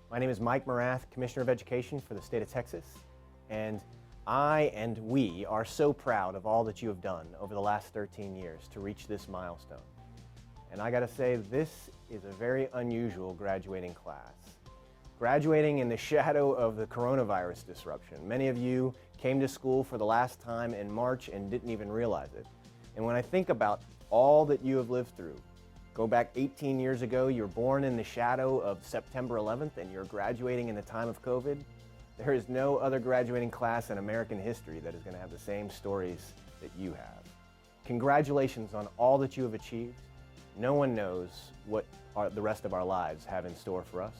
My name is Mike Morath, Commissioner of Education for the state of Texas, and I and we are so proud of all that you have done over the last 13 years to reach this milestone. And I gotta say, this is a very unusual graduating class. Graduating in the shadow of the coronavirus disruption. Many of you came to school for the last time in March and didn't even realize it. And when I think about all that you have lived through, go back 18 years ago, you were born in the shadow of September 11th and you're graduating in the time of COVID. There is no other graduating class in American history that is going to have the same stories that you have. Congratulations on all that you have achieved. No one knows what the rest of our lives have in store for us,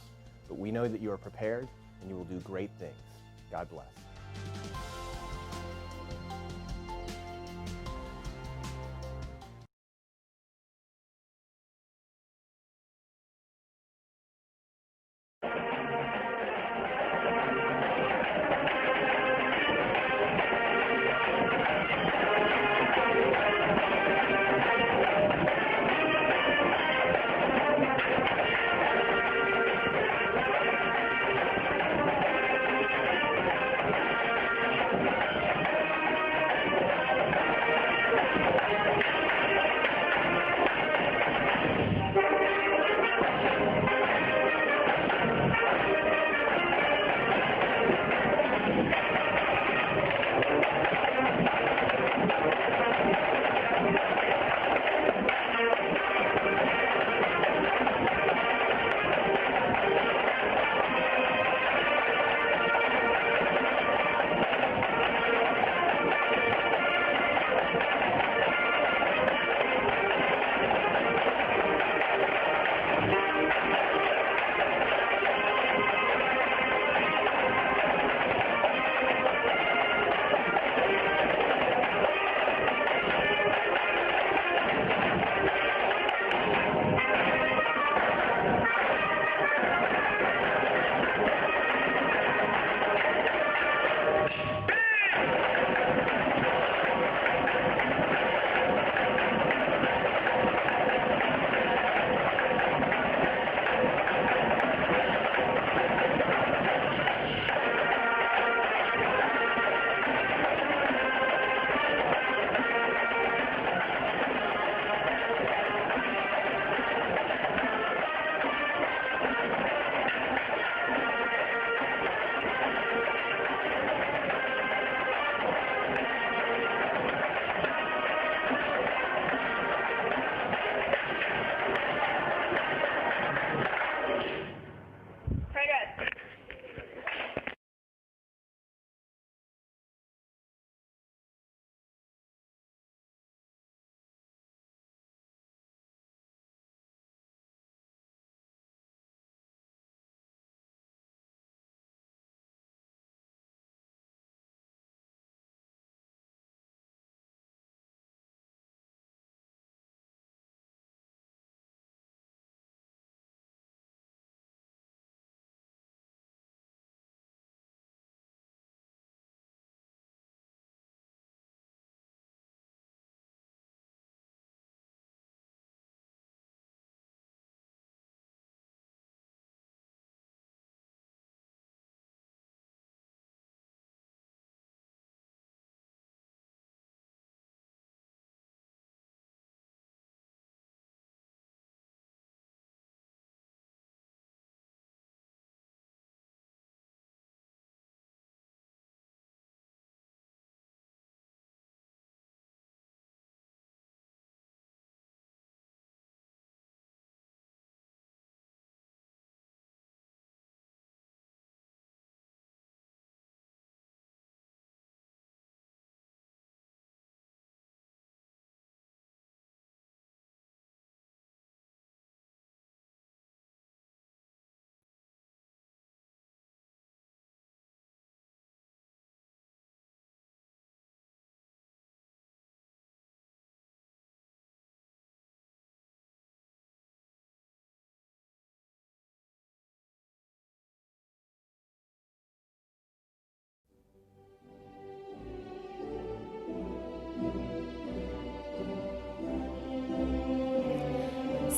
but we know that you are prepared and you will do great things. God bless.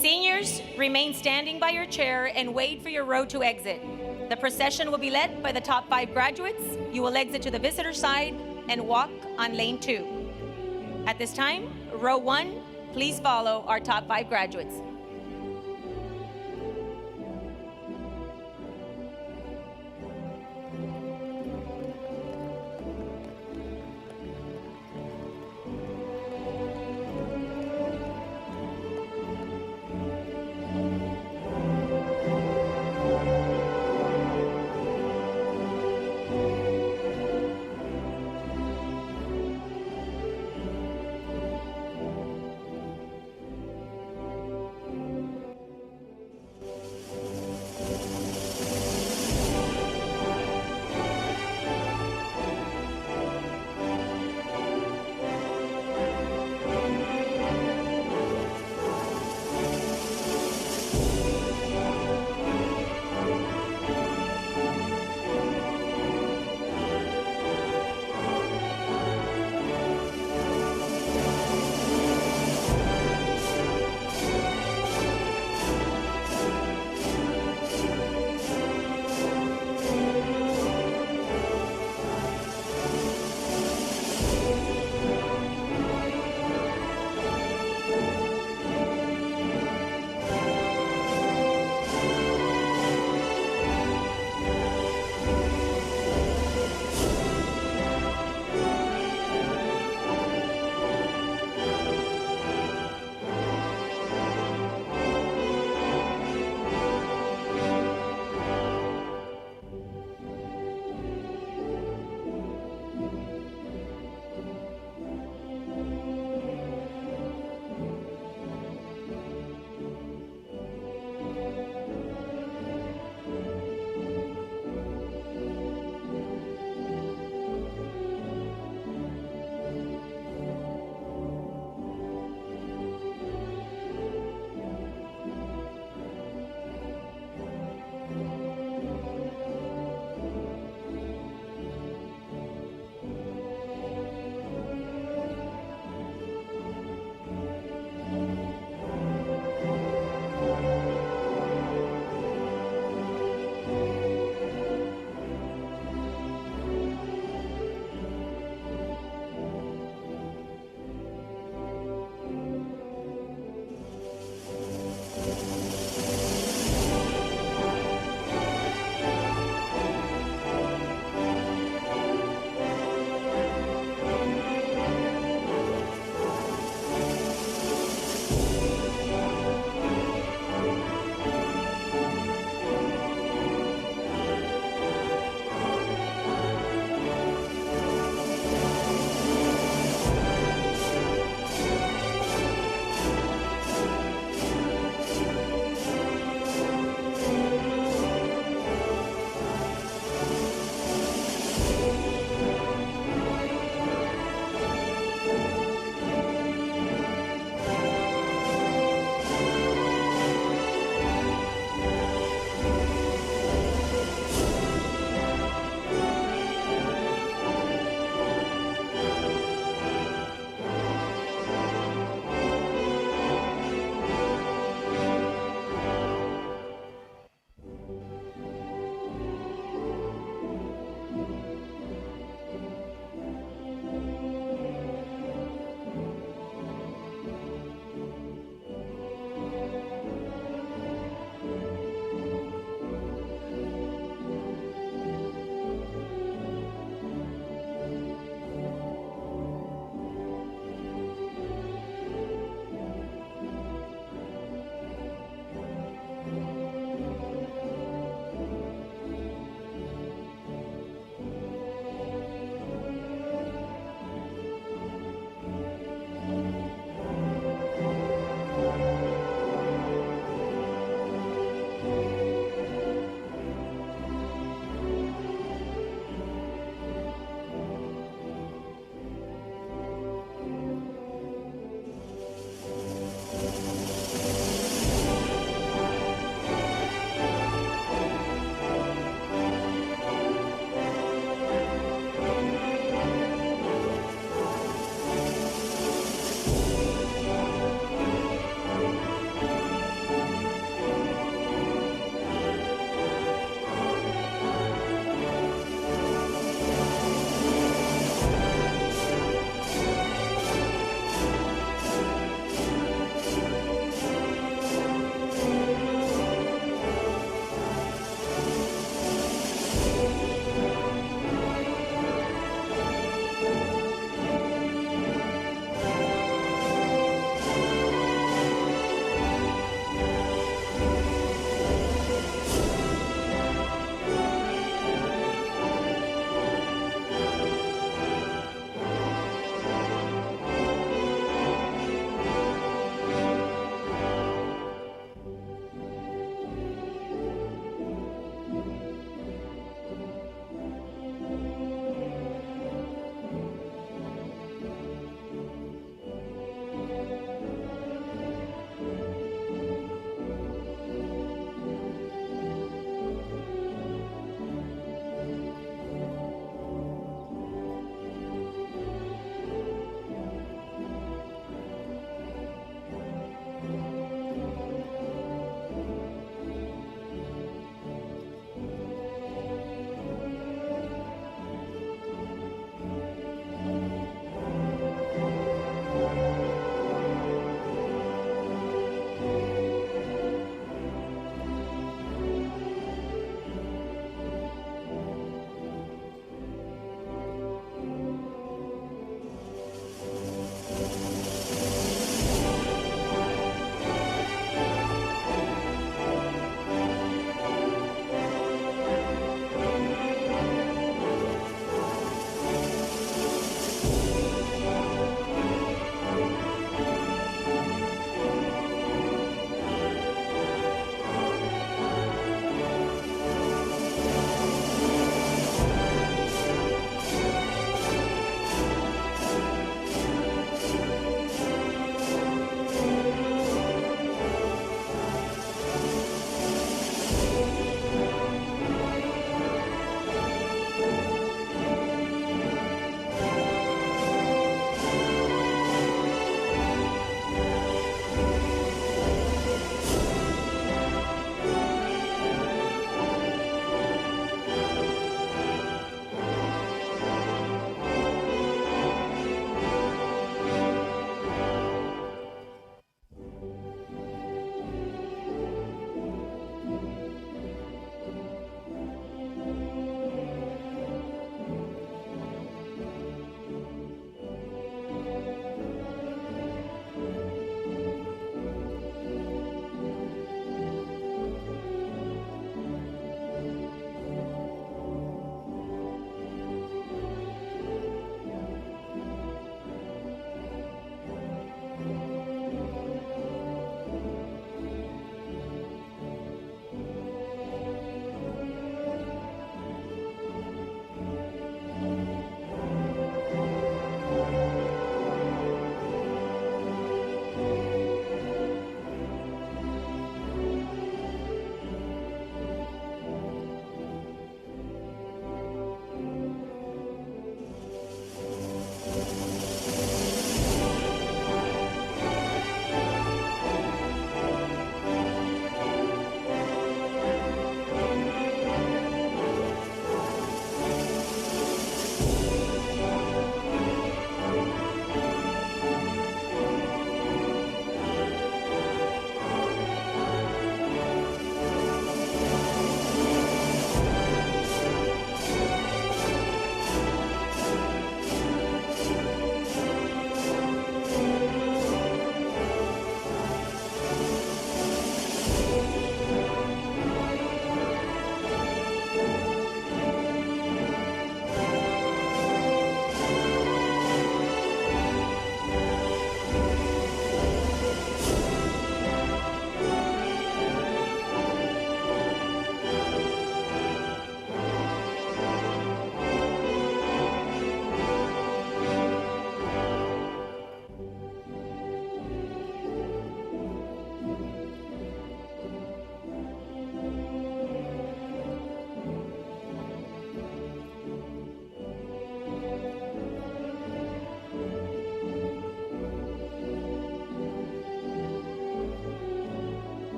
Seniors, remain standing by your chair and wait for your row to exit. The procession will be led by the top 5 graduates. You will exit to the visitor side and walk on lane 2. At this time, row 1, please follow our top 5 graduates.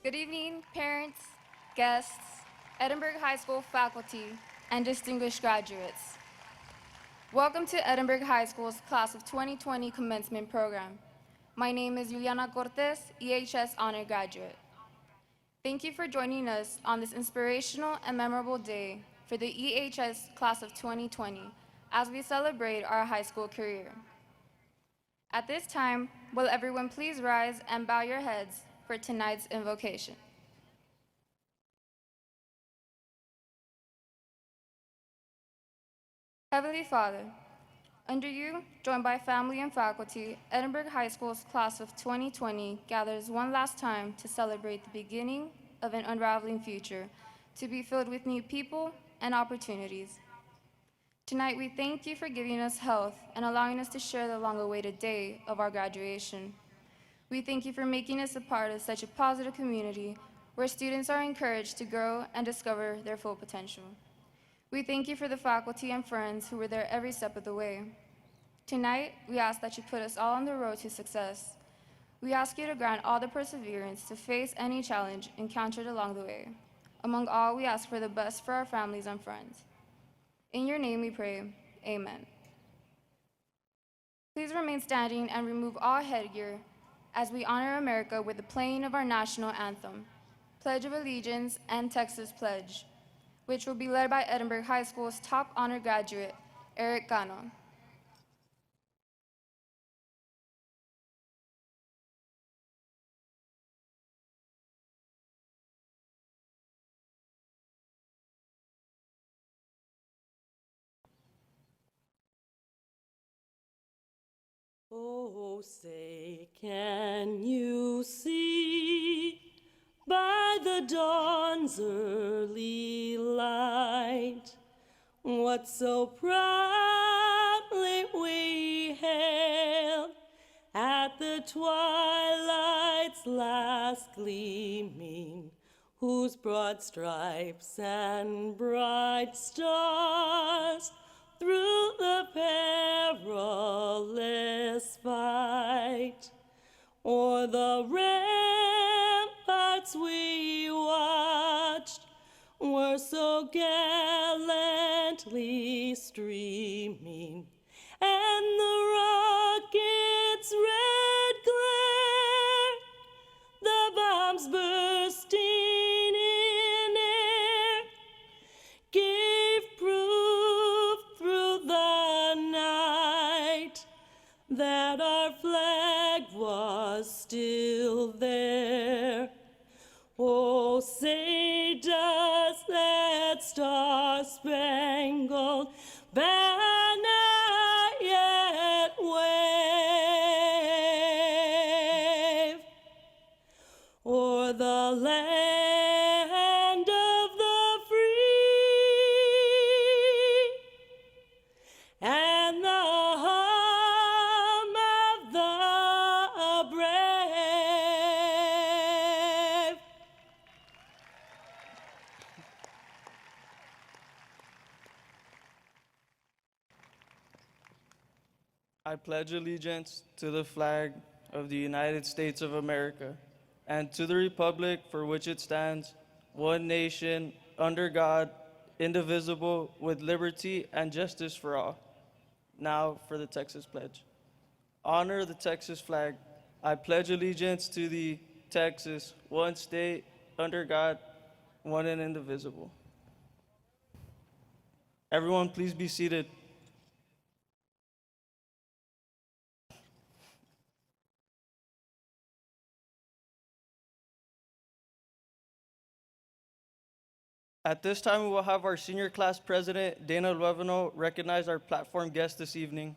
Good evening, parents, guests, Edinburg High School faculty, and distinguished graduates. Welcome to Edinburg High School's Class of 2020 Commencement Program. My name is Juliana Cortes, EHS Honor Graduate. Thank you for joining us on this inspirational and memorable day for the EHS Class of 2020 as we celebrate our high school career. At this time, will everyone please rise and bow your heads for tonight's invocation. Heavenly Father, under you, joined by family and faculty, Edinburg High School's Class of 2020 gathers one last time to celebrate the beginning of an unraveling future to be filled with new people and opportunities. Tonight, we thank you for giving us health and allowing us to share the long-awaited day of our graduation. We thank you for making us a part of such a positive community where students are encouraged to grow and discover their full potential. We thank you for the faculty and friends who were there every step of the way. Tonight, we ask that you put us all on the road to success. We ask you to grant all the perseverance to face any challenge encountered along the way. Among all, we ask for the best for our families and friends. In your name we pray, amen. Please remain standing and remove all headgear as we honor America with the playing of our national anthem, Pledge of Allegiance and Texas Pledge, which will be led by Edinburg High School's top honor graduate, Eric Cano. Oh, say, can you see by the dawn's early light what so proudly we hailed at the twilight's last gleaming, whose broad stripes and bright stars through the perilous fight, o'er the ramparts we watched, were so gallantly streaming, and the rocket's red glare, the bombs bursting in air, gave proof through the night that our flag was still there. Oh, say does that star-spangled banner yet wave o'er the land of the free and the home of the brave? I pledge allegiance to the flag of the United States of America and to the republic for which it stands, one nation, under God, indivisible, with liberty and justice for all. Now for the Texas Pledge. Honor the Texas flag. I pledge allegiance to the Texas, one state, under God, one and indivisible. Everyone, please be seated. At this time, we will have our senior class president, Dana Luevano, recognize our platform guest this evening.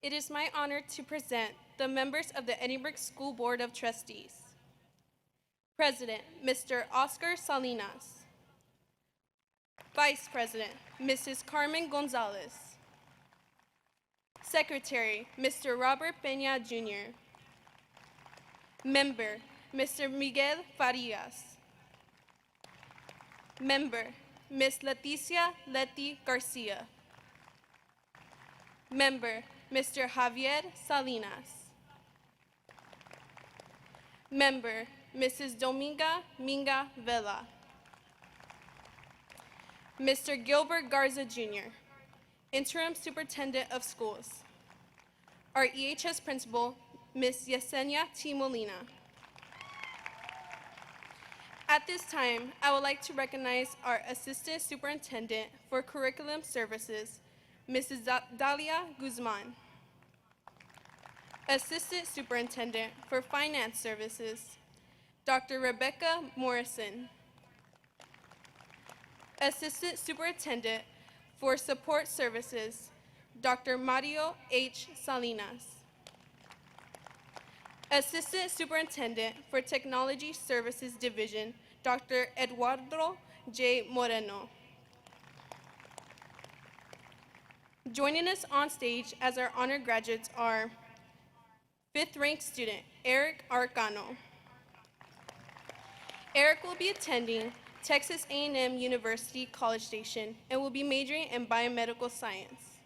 It is my honor to present the members of the Edinburg School Board of Trustees. President, Mr. Oscar Salinas. Vice President, Mrs. Carmen Gonzalez. Secretary, Mr. Robert Peña, Jr. Member, Mr. Miguel Farias. Member, Ms. Leticia Leti Garcia. Member, Mr. Javier Salinas. Member, Mrs. Dominga Minga Vela. Mr. Gilbert Garza Jr., Interim Superintendent of Schools. Our EHS Principal, Ms. Yesenia T. Molina. At this time, I would like to recognize our Assistant Superintendent for Curriculum Services, Mrs. Dalia Guzman. Assistant Superintendent for Finance Services, Dr. Rebecca Morrison. Assistant Superintendent for Support Services, Dr. Mario H. Salinas. Assistant Superintendent for Technology Services Division, Dr. Eduardo J. Moreno. Joining us on stage as our honor graduates are 5th ranked student, Eric Arcano. Eric will be attending Texas A&M University College Station and will be majoring in biomedical science.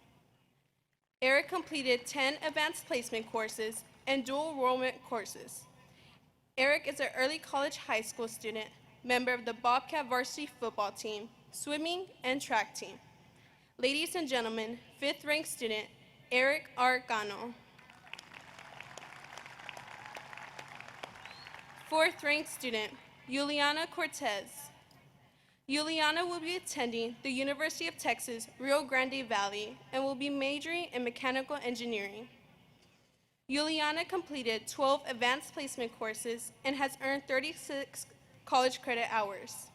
Eric completed 10 advanced placement courses and dual enrollment courses. Eric is an early college high school student, member of the Bobcat varsity football team, swimming, and track team. Ladies and gentlemen, 5th ranked student, Eric Arcano. 4th ranked student, Juliana Cortez. Juliana will be attending the University of Texas, Rio Grande Valley, and will be majoring in mechanical engineering. Juliana completed 12 advanced placement courses and has earned 36 college credit hours.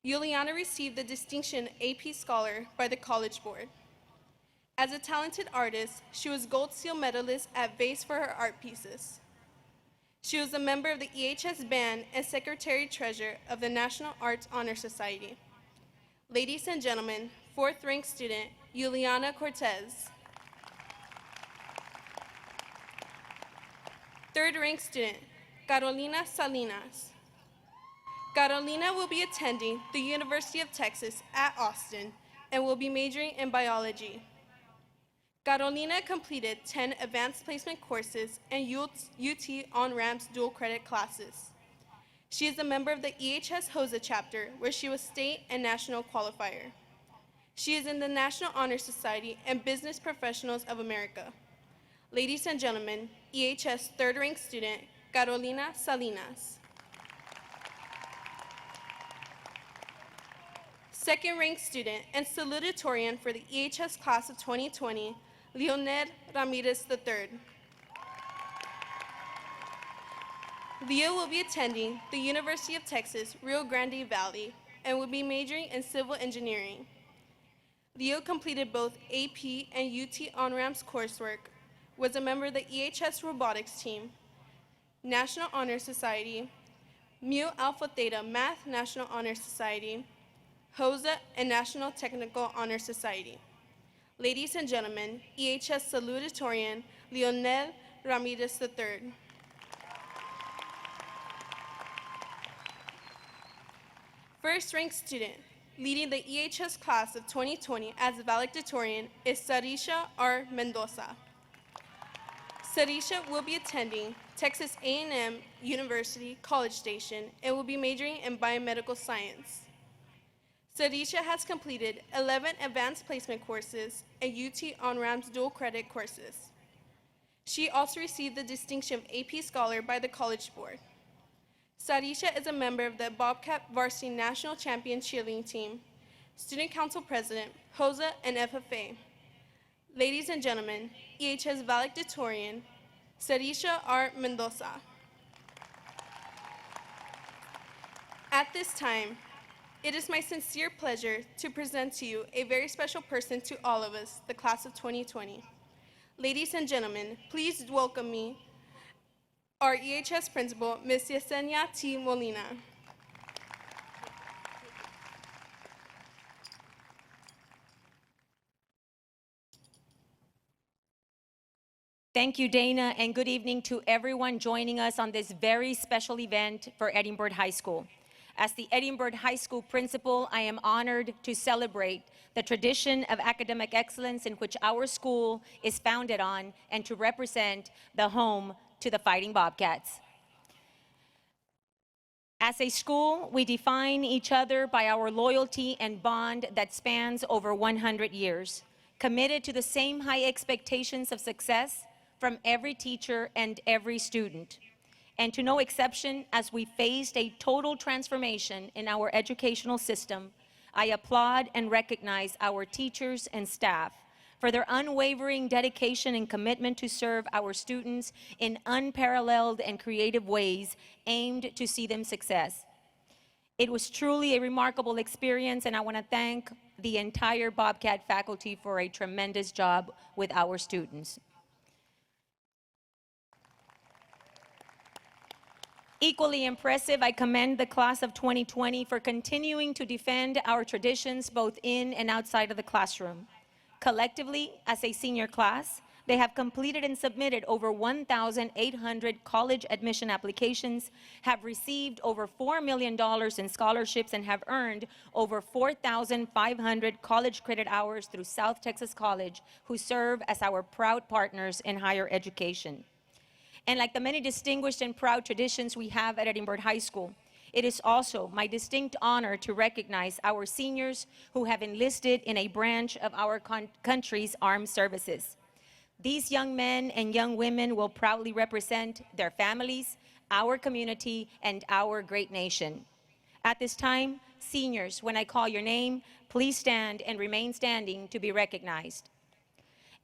Juliana received the distinction AP Scholar by the College Board. As a talented artist, she was Gold Seal medalist at Vase for her art pieces. She was a member of the EHS Band and Secretary-Treasurer of the National Arts Honor Society. Ladies and gentlemen, 4th ranked student, Juliana Cortez. 3rd ranked student, Carolina Salinas. Carolina will be attending the University of Texas at Austin and will be majoring in biology. Carolina completed 10 advanced placement courses and UT on-ramps dual credit classes. She is a member of the EHS HOSA chapter, where she was state and national qualifier. She is in the National Honor Society and Business Professionals of America. Ladies and gentlemen, EHS 3rd ranked student, Carolina Salinas. 2nd ranked student and salutatorian for the EHS class of 2020, Leonel Ramirez III. Leo will be attending the University of Texas, Rio Grande Valley, and will be majoring in civil engineering. Leo completed both AP and UT on-ramps coursework, was a member of the EHS robotics team, National Honor Society, Mu Alpha Theta Math National Honor Society, HOSA, and National Technical Honor Society. Ladies and gentlemen, EHS salutatorian, Leonel Ramirez III. First ranked student, leading the EHS class of 2020 as valedictorian is Sarisha R. Mendoza. Sarisha will be attending Texas A&M University College Station and will be majoring in biomedical science. Sarisha has completed 11 advanced placement courses and UT on-ramps dual credit courses. She also received the distinction of AP Scholar by the College Board. Sarisha is a member of the Bobcat Varsity National Champion Cheerleading Team, Student Council President, HOSA, and FFA. Ladies and gentlemen, EHS valedictorian, Sarisha R. Mendoza. At this time, it is my sincere pleasure to present to you a very special person to all of us, the class of 2020. Ladies and gentlemen, please welcome me, our EHS principal, Ms. Yesenia T. Molina. Thank you, Dana, and good evening to everyone joining us on this very special event for Edinburg High School. As the Edinburg High School principal, I am honored to celebrate the tradition of academic excellence in which our school is founded on and to represent the home to the Fighting Bobcats. As a school, we define each other by our loyalty and bond that spans over 100 years, committed to the same high expectations of success from every teacher and every student. And to no exception, as we faced a total transformation in our educational system, I applaud and recognize our teachers and staff for their unwavering dedication and commitment to serve our students in unparalleled and creative ways aimed to see them success. It was truly a remarkable experience, and I want to thank the entire Bobcat faculty for a tremendous job with our students. Equally impressive, I commend the class of 2020 for continuing to defend our traditions both in and outside of the classroom. Collectively, as a senior class, they have completed and submitted over 1,800 college admission applications, have received over $4 million in scholarships, and have earned over 4,500 college credit hours through South Texas College, who serve as our proud partners in higher education. And like the many distinguished and proud traditions we have at Edinburg High School, it is also my distinct honor to recognize our seniors who have enlisted in a branch of our country's armed services. These young men and young women will proudly represent their families, our community, and our great nation. At this time, seniors, when I call your name, please stand and remain standing to be recognized.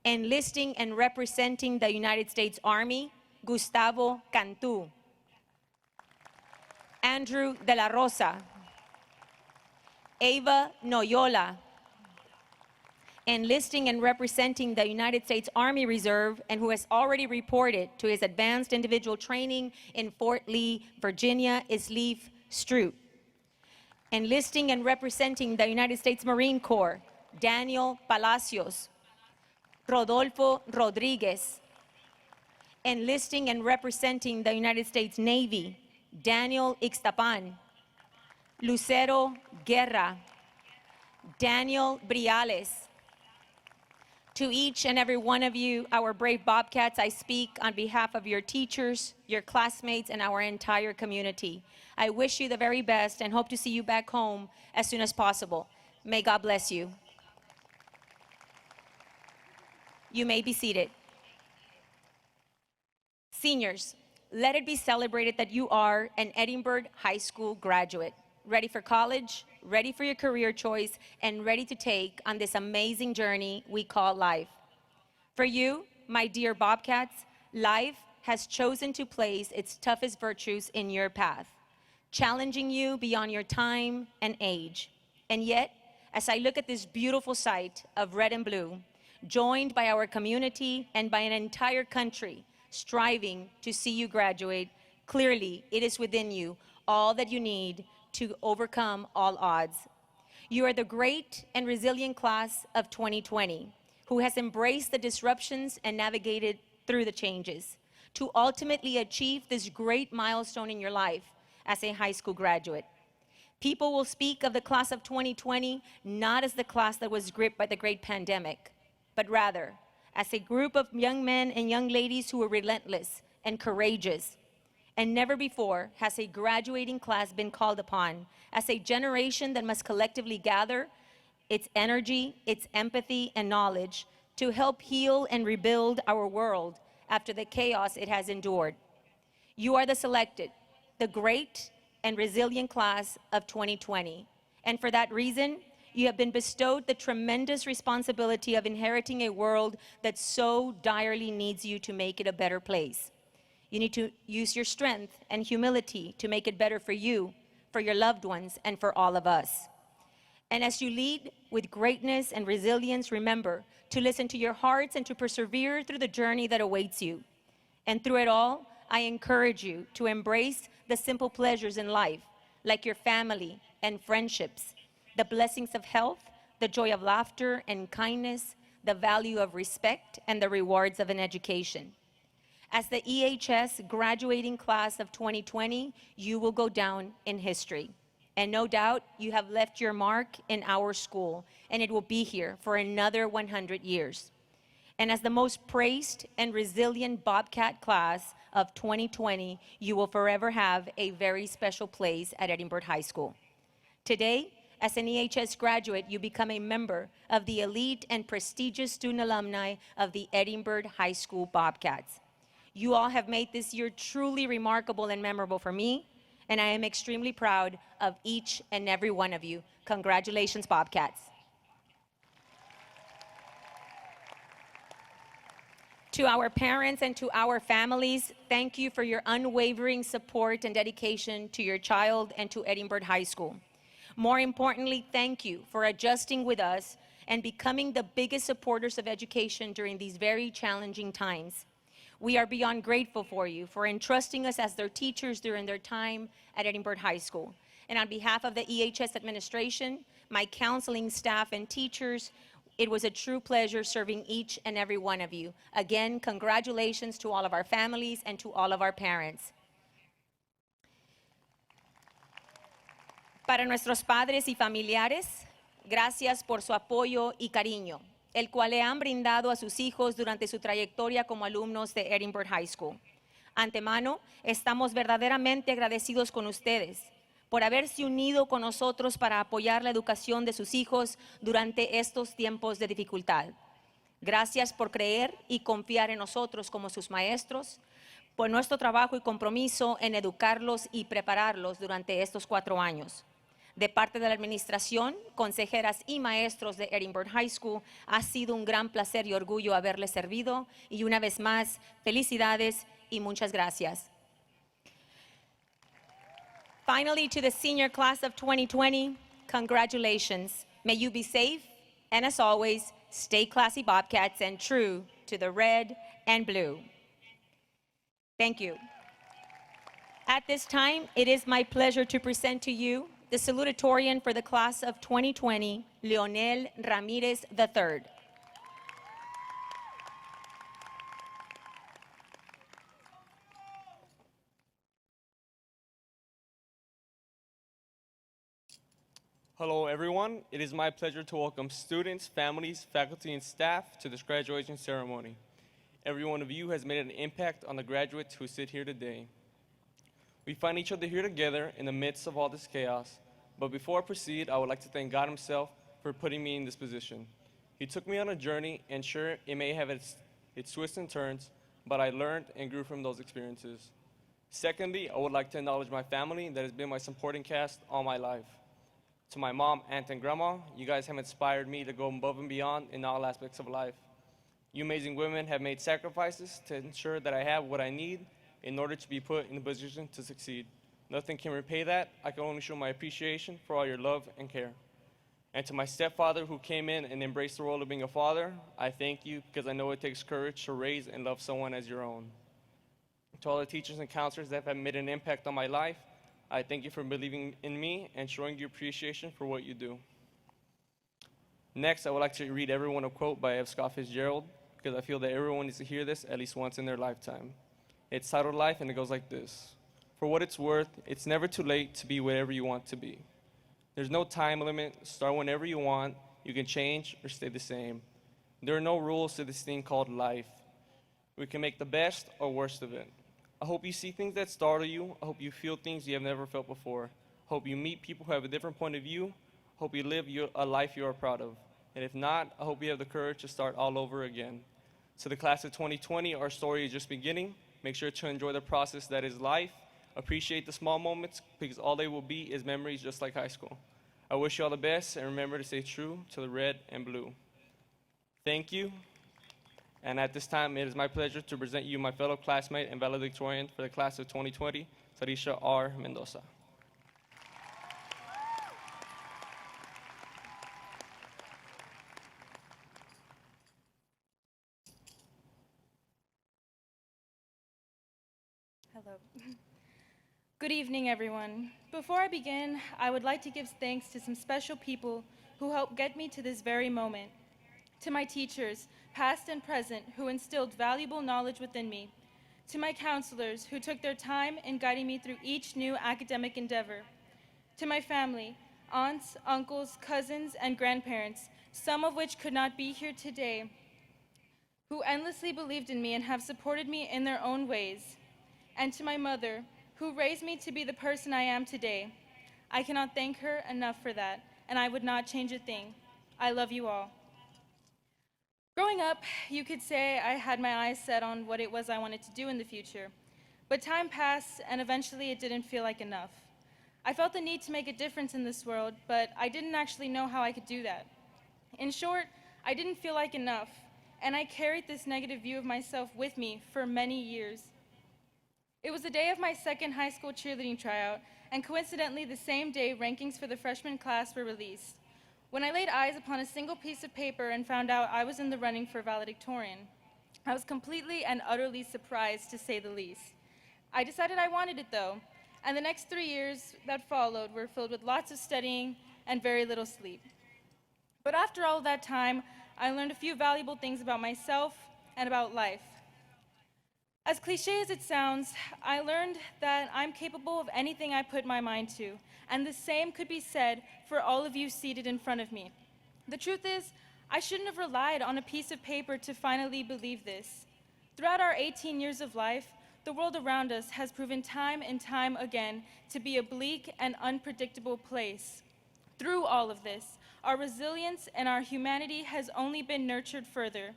Enlisting and representing the United States Army, Gustavo Cantu. Andrew de la Rosa. Ava Noyola. Enlisting and representing the United States Army Reserve and who has already reported to his advanced individual training in Fort Lee, Virginia, is Leif Stroop. Enlisting and representing the United States Marine Corps, Daniel Palacios. Rodolfo Rodriguez. Enlisting and representing the United States Navy, Daniel Ixtapan. Lucero Guerra. Daniel Briales. To each and every one of you, our brave Bobcats, I speak on behalf of your teachers, your classmates, and our entire community. I wish you the very best and hope to see you back home as soon as possible. May God bless you. You may be seated. Seniors, let it be celebrated that you are an Edinburg High School graduate, ready for college, ready for your career choice, and ready to take on this amazing journey we call life. For you, my dear Bobcats, life has chosen to place its toughest virtues in your path, challenging you beyond your time and age. And yet, as I look at this beautiful sight of red and blue, joined by our community and by an entire country, striving to see you graduate, clearly it is within you all that you need to overcome all odds. You are the great and resilient class of 2020 who has embraced the disruptions and navigated through the changes to ultimately achieve this great milestone in your life as a high school graduate. People will speak of the class of 2020 not as the class that was gripped by the great pandemic, but rather as a group of young men and young ladies who were relentless and courageous. And never before has a graduating class been called upon as a generation that must collectively gather its energy, its empathy, and knowledge to help heal and rebuild our world after the chaos it has endured. You are the selected, the great and resilient class of 2020. And for that reason, you have been bestowed the tremendous responsibility of inheriting a world that so direly needs you to make it a better place. You need to use your strength and humility to make it better for you, for your loved ones, and for all of us. And as you lead with greatness and resilience, remember to listen to your hearts and to persevere through the journey that awaits you. And through it all, I encourage you to embrace the simple pleasures in life, like your family and friendships, the blessings of health, the joy of laughter and kindness, the value of respect, and the rewards of an education. As the EHS graduating class of 2020, you will go down in history. And no doubt you have left your mark in our school, and it will be here for another 100 years. And as the most praised and resilient Bobcat class of 2020, you will forever have a very special place at Edinburg High School. Today, as an EHS graduate, you become a member of the elite and prestigious student alumni of the Edinburg High School Bobcats. You all have made this year truly remarkable and memorable for me, and I am extremely proud of each and every one of you. Congratulations, Bobcats. To our parents and to our families, thank you for your unwavering support and dedication to your child and to Edinburg High School. More importantly, thank you for adjusting with us and becoming the biggest supporters of education during these very challenging times. We are beyond grateful for you for entrusting us as their teachers during their time at Edinburg High School. And on behalf of the EHS administration, my counseling staff and teachers, it was a true pleasure serving each and every one of you. Again, congratulations to all of our families and to all of our parents. Para nuestros padres y familiares, gracias por su apoyo y cariño, el cual le han brindado a sus hijos durante su trayectoria como alumnos de Edinburg High School. Antemano, estamos verdaderamente agradecidos con ustedes por haberse unido con nosotros para apoyar la educación de sus hijos durante estos tiempos de dificultad. Gracias por creer y confiar en nosotros como sus maestros, por nuestro trabajo y compromiso en educarlos y prepararlos durante estos 4 años. De parte de la administración, consejeras y maestros de Edinburg High School, ha sido un gran placer y orgullo haberles servido, y una vez más, felicidades y muchas gracias. Finally, to the senior class of 2020, congratulations. May you be safe, and as always, stay classy Bobcats and true to the red and blue. Thank you. At this time, it is my pleasure to present to you the salutatorian for the class of 2020, Leonel Ramirez III. Hello everyone, it is my pleasure to welcome students, families, faculty, and staff to this graduation ceremony. Every one of you has made an impact on the graduates who sit here today. We find each other here together in the midst of all this chaos, but before I proceed, I would like to thank God himself for putting me in this position. He took me on a journey, and sure, it may have its twists and turns, but I learned and grew from those experiences. Secondly, I would like to acknowledge my family that has been my supporting cast all my life. To my mom, aunt, and grandma, you guys have inspired me to go above and beyond in all aspects of life. You amazing women have made sacrifices to ensure that I have what I need in order to be put in a position to succeed. Nothing can repay that. I can only show my appreciation for all your love and care. And to my stepfather who came in and embraced the role of being a father, I thank you because I know it takes courage to raise and love someone as your own. To all the teachers and counselors that have made an impact on my life, I thank you for believing in me and showing your appreciation for what you do. Next, I would like to read everyone a quote by F. Scott Fitzgerald because I feel that everyone needs to hear this at least once in their lifetime. It's titled Life, and it goes like this. For what it's worth, it's never too late to be whatever you want to be. There's no time limit. Start whenever you want. You can change or stay the same. There are no rules to this thing called life. We can make the best or worst of it. I hope you see things that startle you. I hope you feel things you have never felt before. I hope you meet people who have a different point of view. I hope you live a life you are proud of. And if not, I hope you have the courage to start all over again. To the class of 2020, our story is just beginning. Make sure to enjoy the process that is life. Appreciate the small moments because all they will be is memories just like high school. I wish you all the best, and remember to stay true to the red and blue. Thank you. And at this time, it is my pleasure to present you my fellow classmate and valedictorian for the class of 2020, Sarisha R. Mendoza. Hello. Good evening, everyone. Before I begin, I would like to give thanks to some special people who helped get me to this very moment. To my teachers, past and present, who instilled valuable knowledge within me. To my counselors, who took their time in guiding me through each new academic endeavor. To my family, aunts, uncles, cousins, and grandparents, some of which could not be here today, who endlessly believed in me and have supported me in their own ways. And to my mother, who raised me to be the person I am today. I cannot thank her enough for that, and I would not change a thing. I love you all. Growing up, you could say I had my eyes set on what it was I wanted to do in the future. But time passed, and eventually it didn't feel like enough. I felt the need to make a difference in this world, but I didn't actually know how I could do that. In short, I didn't feel like enough, and I carried this negative view of myself with me for many years. It was the day of my second high school cheerleading tryout, and coincidentally the same day rankings for the freshman class were released. When I laid eyes upon a single piece of paper and found out I was in the running for valedictorian, I was completely and utterly surprised, to say the least. I decided I wanted it though, and the next 3 years that followed were filled with lots of studying and very little sleep. But after all that time, I learned a few valuable things about myself and about life. As cliche as it sounds, I learned that I'm capable of anything I put my mind to, and the same could be said for all of you seated in front of me. The truth is, I shouldn't have relied on a piece of paper to finally believe this. Throughout our 18 years of life, the world around us has proven time and time again to be a bleak and unpredictable place. Through all of this, our resilience and our humanity has only been nurtured further.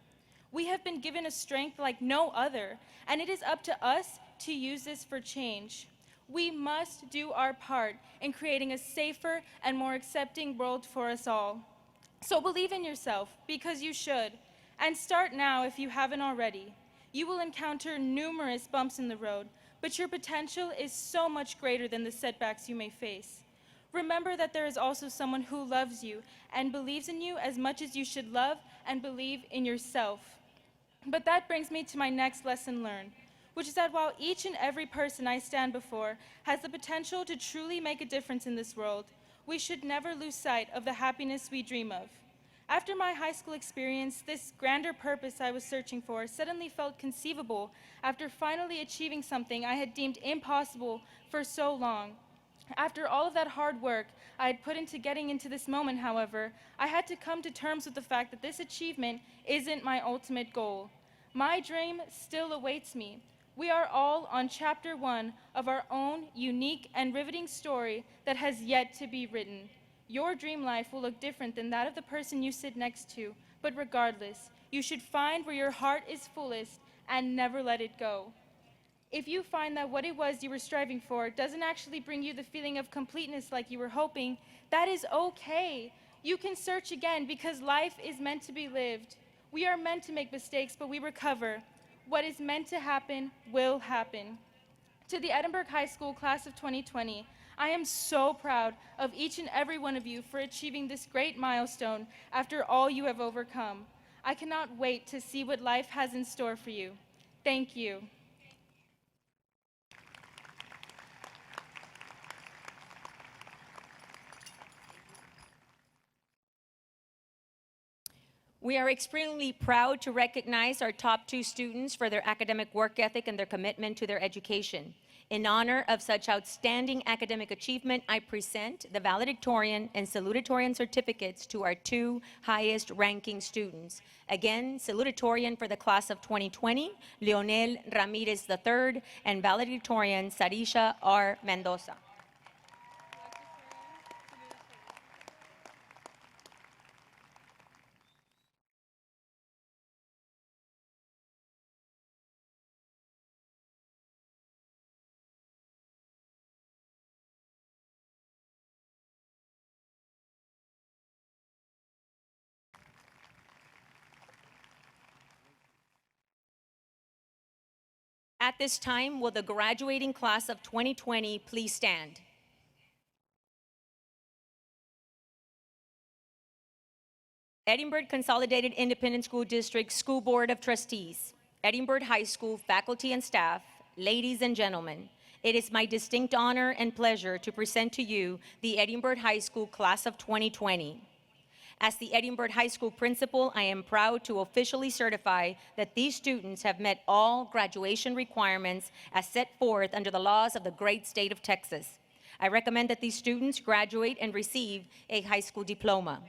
We have been given a strength like no other, and it is up to us to use this for change. We must do our part in creating a safer and more accepting world for us all. So believe in yourself, because you should, and start now if you haven't already. You will encounter numerous bumps in the road, but your potential is so much greater than the setbacks you may face. Remember that there is also someone who loves you and believes in you as much as you should love and believe in yourself. But that brings me to my next lesson learned, which is that while each and every person I stand before has the potential to truly make a difference in this world, we should never lose sight of the happiness we dream of. After my high school experience, this grander purpose I was searching for suddenly felt conceivable after finally achieving something I had deemed impossible for so long. After all of that hard work I had put into getting into this moment, however, I had to come to terms with the fact that this achievement isn't my ultimate goal. My dream still awaits me. We are all on chapter 1 of our own unique and riveting story that has yet to be written. Your dream life will look different than that of the person you sit next to, but regardless, you should find where your heart is fullest and never let it go. If you find that what it was you were striving for doesn't actually bring you the feeling of completeness like you were hoping, that is okay. You can search again, because life is meant to be lived. We are meant to make mistakes, but we recover. What is meant to happen will happen. To the Edinburg High School class of 2020, I am so proud of each and every one of you for achieving this great milestone after all you have overcome. I cannot wait to see what life has in store for you. Thank you. We are extremely proud to recognize our top 2 students for their academic work ethic and their commitment to their education. In honor of such outstanding academic achievement, I present the valedictorian and salutatorian certificates to our 2 highest ranking students. Again, salutatorian for the class of 2020, Leonel Ramirez III, and valedictorian Sarisha R. Mendoza. At this time, will the graduating class of 2020 please stand? Edinburg Consolidated Independent School District School Board of Trustees, Edinburg High School faculty and staff, ladies and gentlemen, it is my distinct honor and pleasure to present to you the Edinburg High School class of 2020. As the Edinburg High School principal, I am proud to officially certify that these students have met all graduation requirements as set forth under the laws of the great state of Texas. I recommend that these students graduate and receive a high school diploma.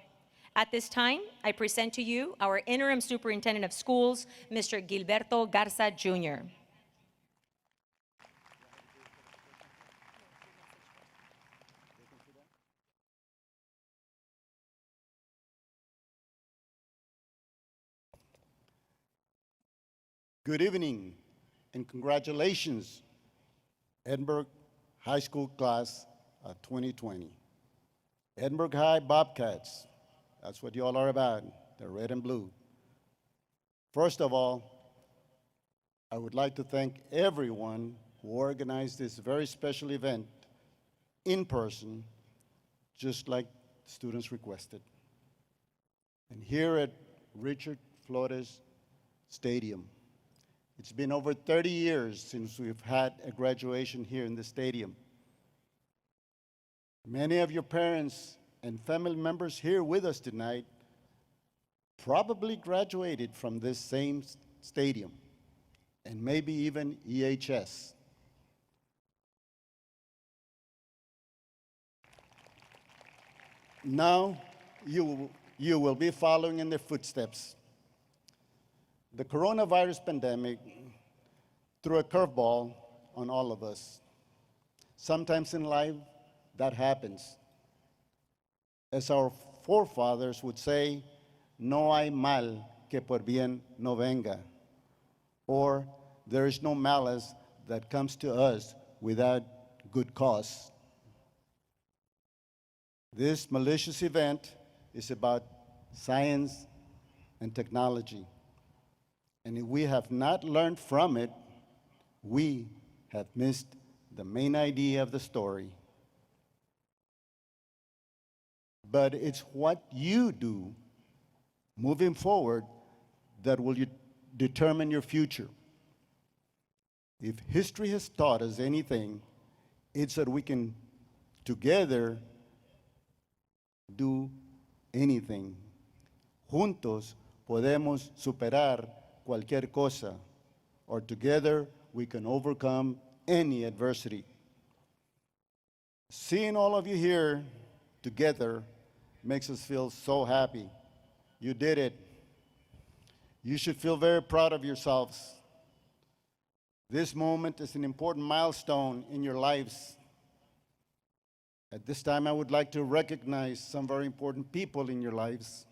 At this time, I present to you our interim superintendent of schools, Mr. Gilberto Garza, Jr. Good evening and congratulations, Edinburg High School Class of 2020. Edinburg High Bobcats, that's what you all are about, the red and blue. First of all, I would like to thank everyone who organized this very special event in person, just like students requested. And here at Richard Flores Stadium, it's been over 30 years since we've had a graduation here in the stadium. Many of your parents and family members here with us tonight probably graduated from this same stadium, and maybe even EHS. Now, you will be following in their footsteps. The coronavirus pandemic threw a curveball on all of us. Sometimes in life, that happens. As our forefathers would say, no hay mal que por bien no venga, or there is no malice that comes to us without good cause. This malicious event is about science and technology. And if we have not learned from it, we have missed the main idea of the story. But it's what you do moving forward that will determine your future. If history has taught us anything, it's that we can together do anything. Juntos podemos superar cualquier cosa, or together we can overcome any adversity. Seeing all of you here together makes us feel so happy. You did it. You should feel very proud of yourselves. This moment is an important milestone in your lives. At this time, I would like to recognize some very important people in your lives,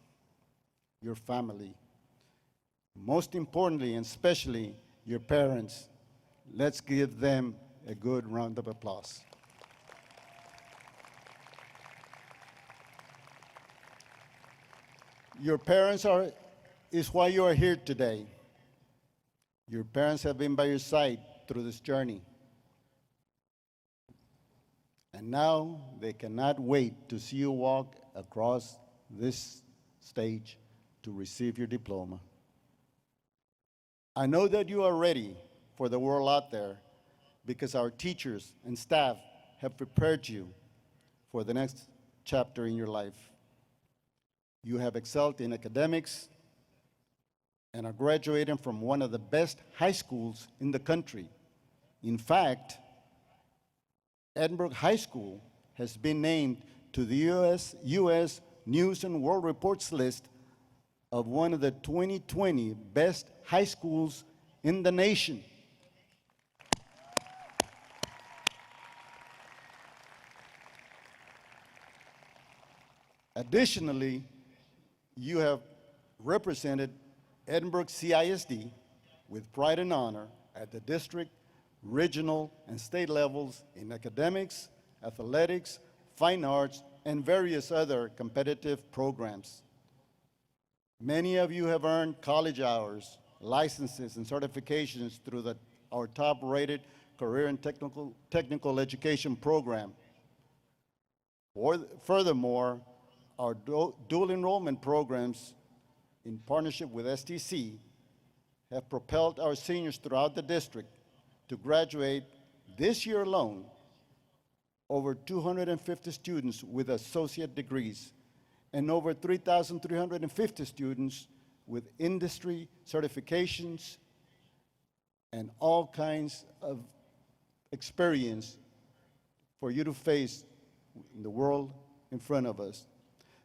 your family. Most importantly, and especially your parents. Let's give them a good round of applause. Your parents is why you are here today. Your parents have been by your side through this journey. And now they cannot wait to see you walk across this stage to receive your diploma. I know that you are ready for the world out there because our teachers and staff have prepared you for the next chapter in your life. You have excelled in academics and are graduating from one of the best high schools in the country. In fact, Edinburg High School has been named to the U.S. News and World Report's list of one of the 2020 best high schools in the nation. Additionally, you have represented Edinburg CISD with pride and honor at the district, regional, and state levels in academics, athletics, fine arts, and various other competitive programs. Many of you have earned college hours, licenses, and certifications through our top-rated career and technical education program. Furthermore, our dual enrollment programs in partnership with STC have propelled our seniors throughout the district to graduate this year alone over 250 students with associate degrees and over 3,350 students with industry certifications and all kinds of experience for you to face in the world in front of us.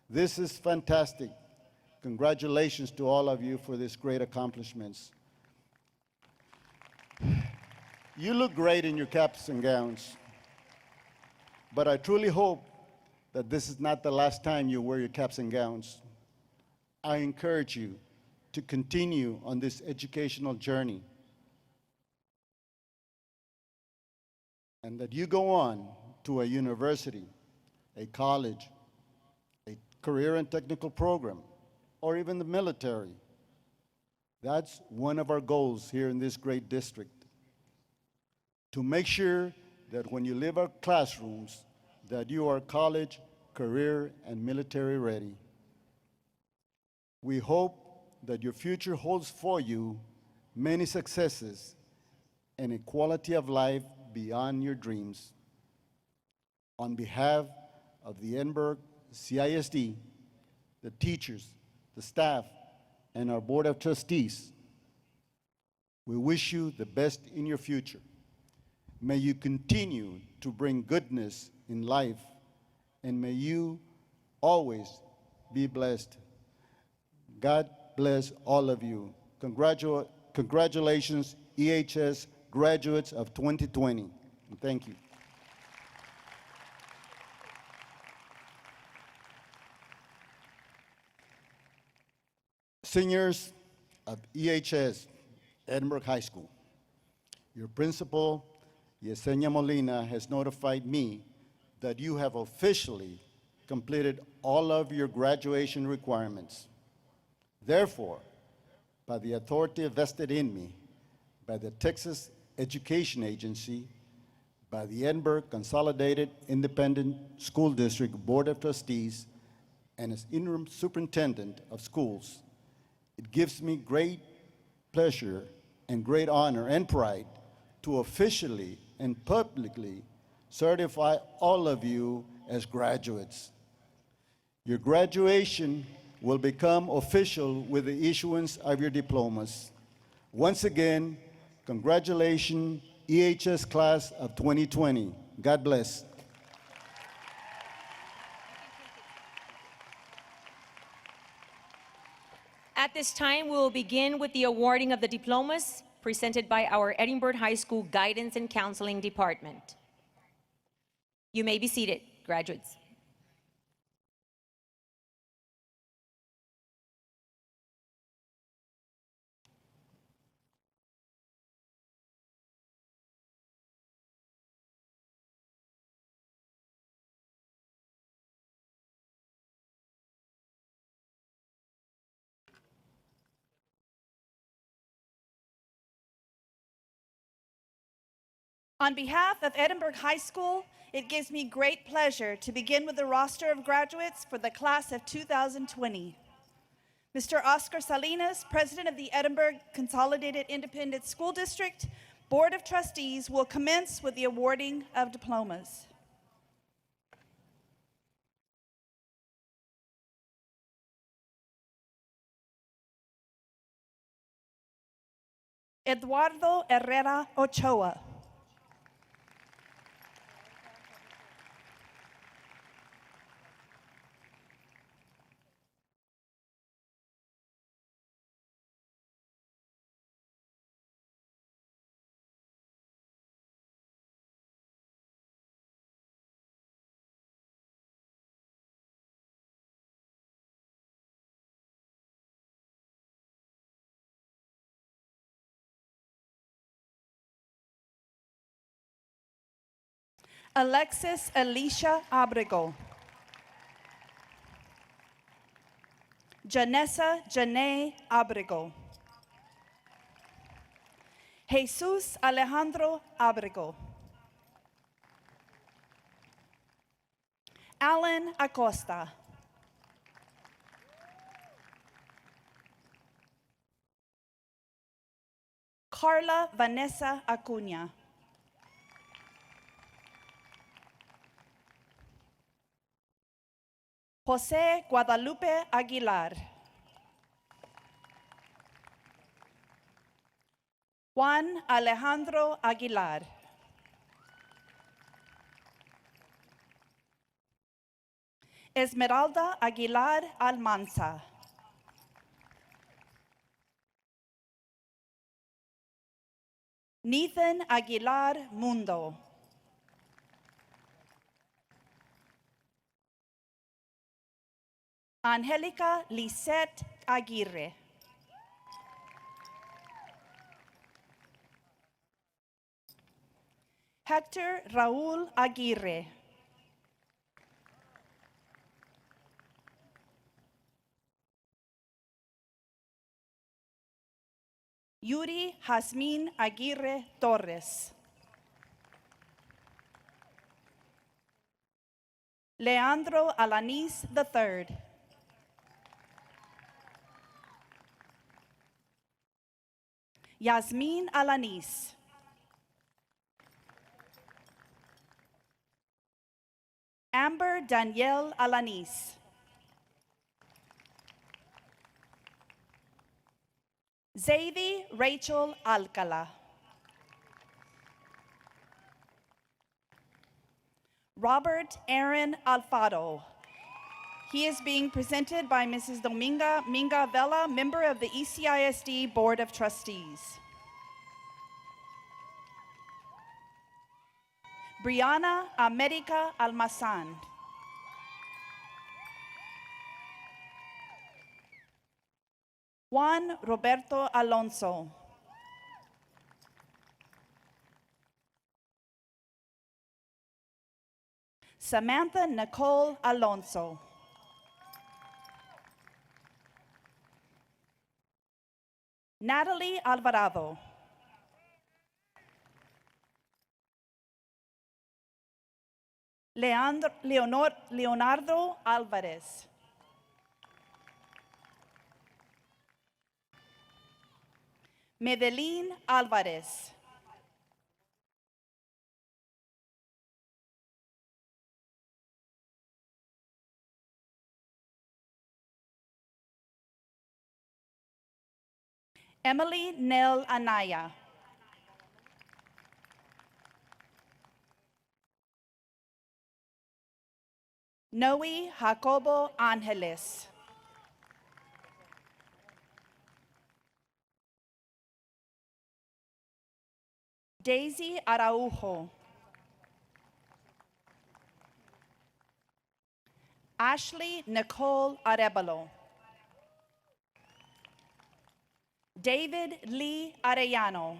This is fantastic. Congratulations to all of you for these great accomplishments. You look great in your caps and gowns, but I truly hope that this is not the last time you wear your caps and gowns. I encourage you to continue on this educational journey, and that you go on to a university, a college, a career and technical program, or even the military. That's one of our goals here in this great district, to make sure that when you leave our classrooms, that you are college, career, and military ready. We hope that your future holds for you many successes and a quality of life beyond your dreams. On behalf of the Edinburg CISD, the teachers, the staff, and our Board of Trustees, we wish you the best in your future. May you continue to bring goodness in life, and may you always be blessed. God bless all of you. Congratulations, EHS graduates of 2020. And thank you. Seniors of EHS, Edinburg High School, your principal, Yesenia Molina, has notified me that you have officially completed all of your graduation requirements. Therefore, by the authority vested in me by the Texas Education Agency, by the Edinburg Consolidated Independent School District Board of Trustees, and as interim superintendent of schools, it gives me great pleasure and great honor and pride to officially and publicly certify all of you as graduates. Your graduation will become official with the issuance of your diplomas. Once again, congratulations, EHS class of 2020. God bless. At this time, we will begin with the awarding of the diplomas presented by our Edinburg High School Guidance and Counseling Department. You may be seated, graduates. On behalf of Edinburg High School, it gives me great pleasure to begin with the roster of graduates for the class of 2020. Mr. Oscar Salinas, President of the Edinburg Consolidated Independent School District Board of Trustees, will commence with the awarding of diplomas. Eduardo Herrera Ochoa. Alexis Alicia Abrego. Janessa Janae Abrego. Jesus Alejandro Abrego. Alan Acosta. Carla Vanessa Acuña. José Guadalupe Aguilar. Juan Alejandro Aguilar. Esmeralda Aguilar Almanza. Nathan Aguilar Mundo. Angelica Lisette Aguirre. Hector Raúl Aguirre. Yuri Jazmín Aguirre Torres. Leandro Alanis III. Yasmín Alanis. Amber Danielle Alanis. Zadie Rachel Alcala. Robert Aaron Alfaro. He is being presented by Mrs. Dominga Minga Vela, member of the ECISD Board of Trustees. Brianna America Almazan. Juan Roberto Alonso. Samantha Nicole Alonso. Natalie Alvarado. Leonardo Alvarez. Medellín Alvarez. Emily Nell Anaya. Noe Jacobo Angeles. Daisy Araujo. Ashley Nicole Arevalo. David Lee Arellano.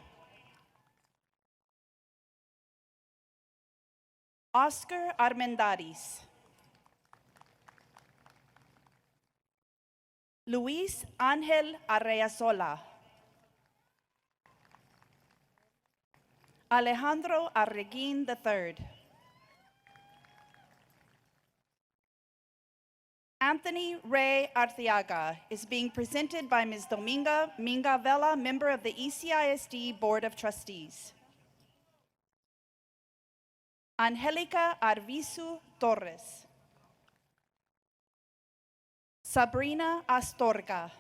Oscar Armendariz. Luis Ángel Arreazola. Alejandro Arreguín III. Anthony Ray Arteaga is being presented by Ms. Dominga Minga Vela, member of the ECISD Board of Trustees. Angelica Arvizu Torres. Sabrina Astorga.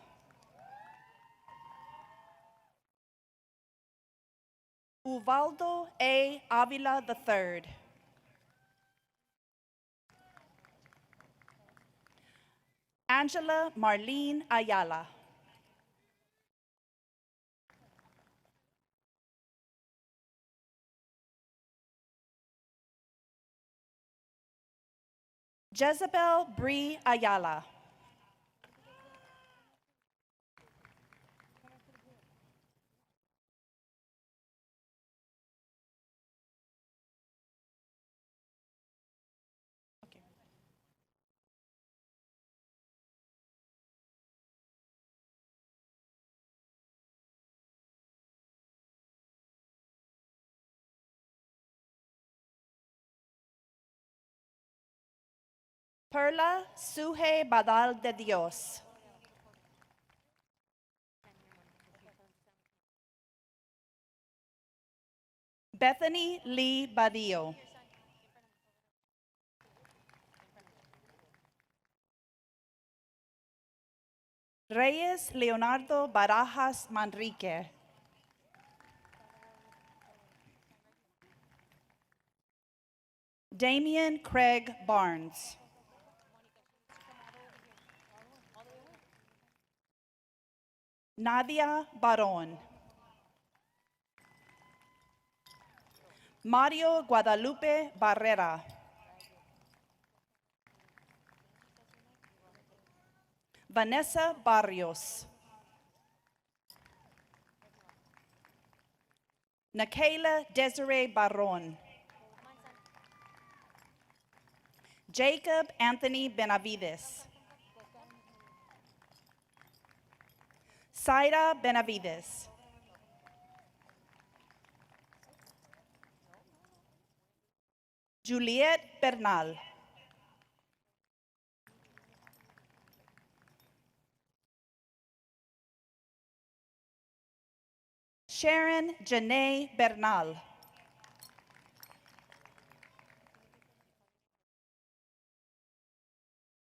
Uvaldo A. Avila III. Angela Marlene Ayala. Jezebel Bree Ayala. Perla Suhe Badal de Dios. Bethany Lee Badillo. Reyes Leonardo Barajas Manrique. Damian Craig Barnes. Nadia Baron. Mario Guadalupe Barrera. Vanessa Barrios. Nakayla Desiree Barron. Jacob Anthony Benavides. Saida Benavides. Juliet Bernal. Sharon Janae Bernal.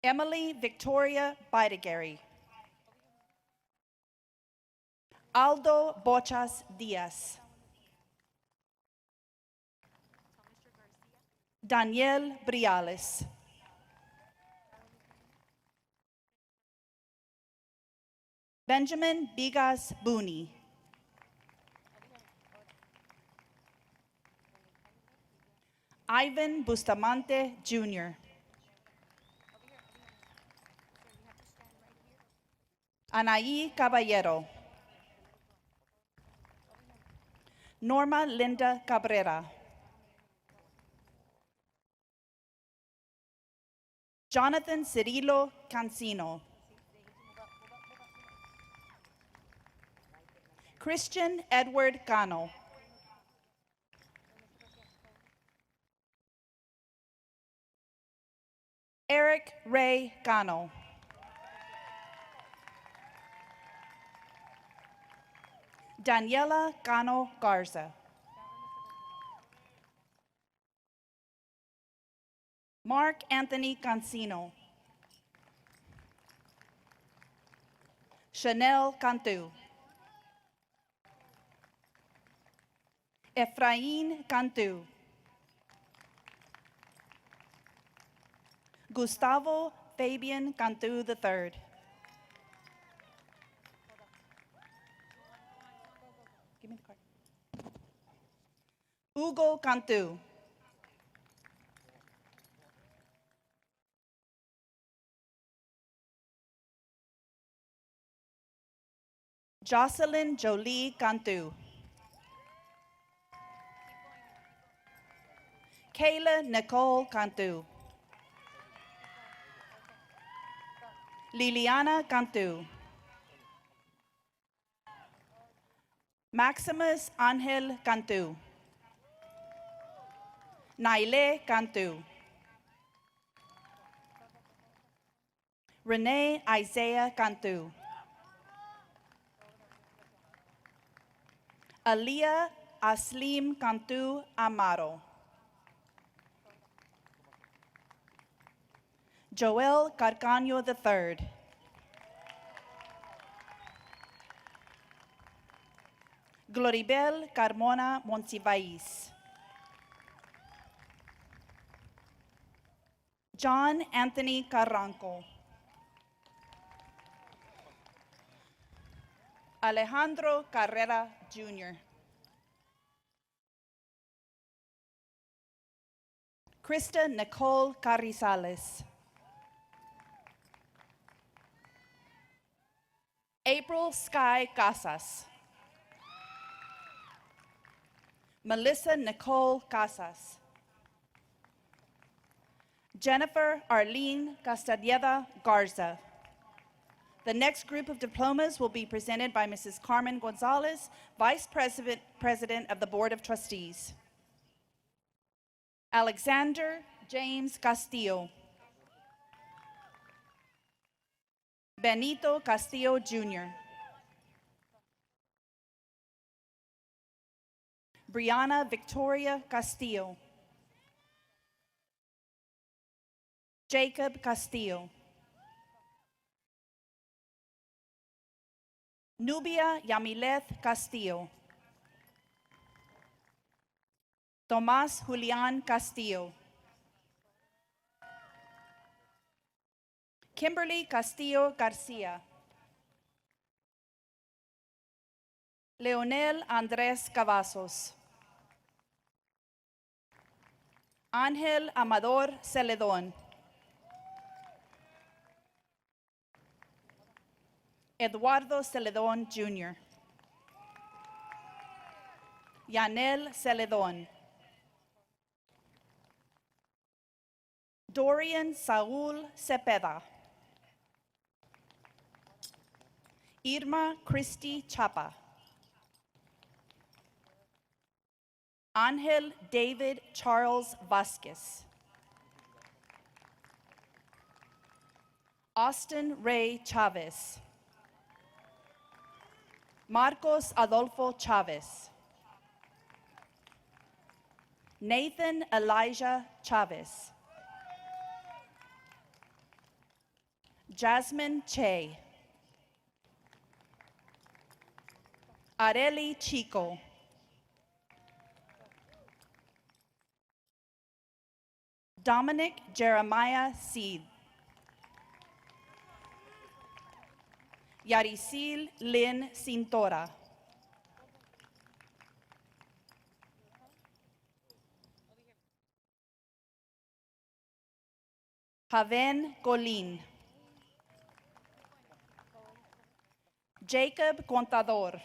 Emily Victoria Bidegary. Aldo Bochas Diaz. Daniel Briales. Benjamin Bigas Booney. Ivan Bustamante Jr. Anaí Caballero. Norma Linda Cabrera. Jonathan Cirilo Cancino. Christian Edward Cano. Eric Ray Cano. Daniela Cano Garza. Mark Anthony Cancino. Chanel Cantu. Efraín Cantu. Gustavo Fabian Cantu III. Give me the card. Hugo Cantu. Jocelyn Jolie Cantu. Kayla Nicole Cantu. Liliana Cantu. Maximus Angel Cantu. Naile Cantu. Renee Isaiah Cantu. Aliyah Aslim Cantu Amaro. Joel Carcaño III. Gloribel Carmona Monsivais. John Anthony Carranco. Alejandro Carrera Jr. Krista Nicole Carrizales. April Sky Casas. Melissa Nicole Casas. Jennifer Arlene Castañeda Garza. The next group of diplomas will be presented by Mrs. Carmen Gonzalez, Vice President of the Board of Trustees. Alexander James Castillo. Benito Castillo Jr. Brianna Victoria Castillo. Jacob Castillo. Nubia Yamileth Castillo. Tomás Julián Castillo. Kimberly Castillo Garcia. Leonel Andrés Cavazos. Ángel Amador Celedón. Eduardo Celedón Jr. Yanel Celedón. Dorian Saúl Cepeda. Irma Christy Chapa. Ángel David Charles Vasquez. Austin Ray Chavez. Marcos Adolfo Chavez. Nathan Elijah Chavez. Jasmine Che. Areli Chico. Dominic Jeremiah Seed. Yaricil Lynn Cintora. Javen Colín. Jacob Contador.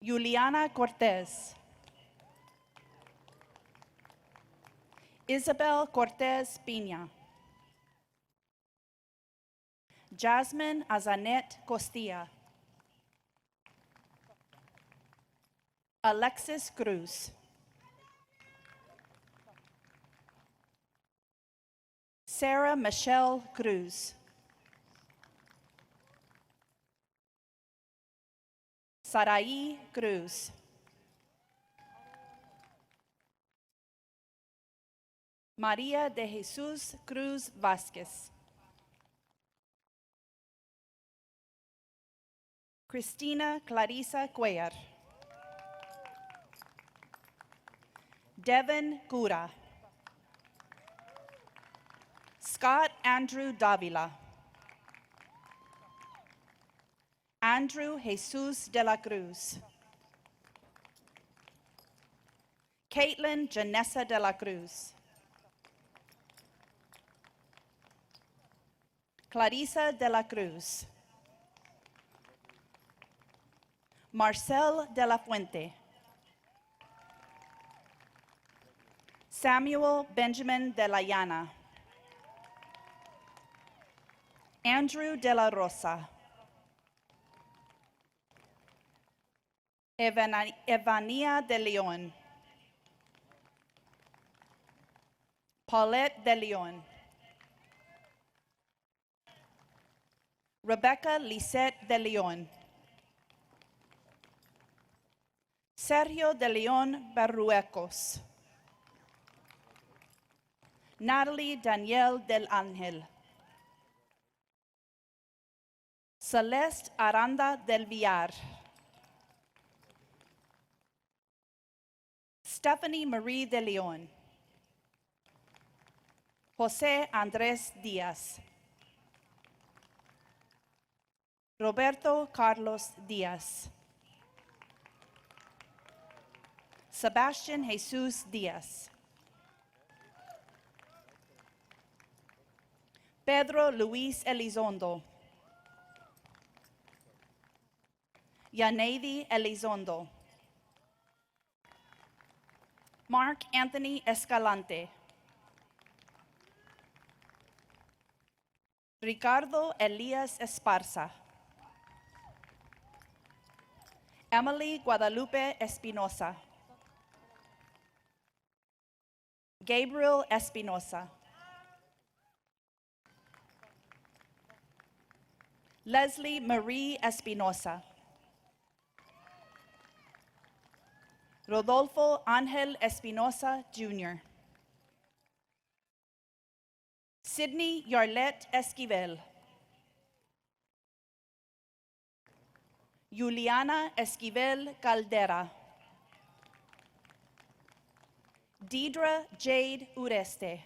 Juliana Cortez. Isabel Cortez Piña. Jasmine Azanet Costilla. Alexis Cruz. Sarah Michelle Cruz. Saraí Cruz. María de Jesús Cruz Vázquez. Cristina Clarissa Cuellar. Devin Cura. Scott Andrew Davila. Andrew Jesus de la Cruz. Caitlin Janessa de la Cruz. Clarissa de la Cruz. Marcel de la Fuente. Samuel Benjamin de la Llana. Andrew de la Rosa. Evania de León. Paulette de León. Rebecca Lisette de León. Sergio de León Berruecos. Natalie Danielle del Ángel. Celeste Aranda del Villar. Stephanie Marie de León. José Andrés Díaz. Roberto Carlos Díaz. Sebastian Jesus Díaz. Pedro Luis Elizondo. Yaneidi Elizondo. Mark Anthony Escalante. Ricardo Elías Esparza. Emily Guadalupe Espinosa. Gabriel Espinosa. Leslie Marie Espinosa. Rodolfo Ángel Espinosa, Jr. Sydney Yarlette Esquivel. Juliana Esquivel Caldera. Deidre Jade Ureste.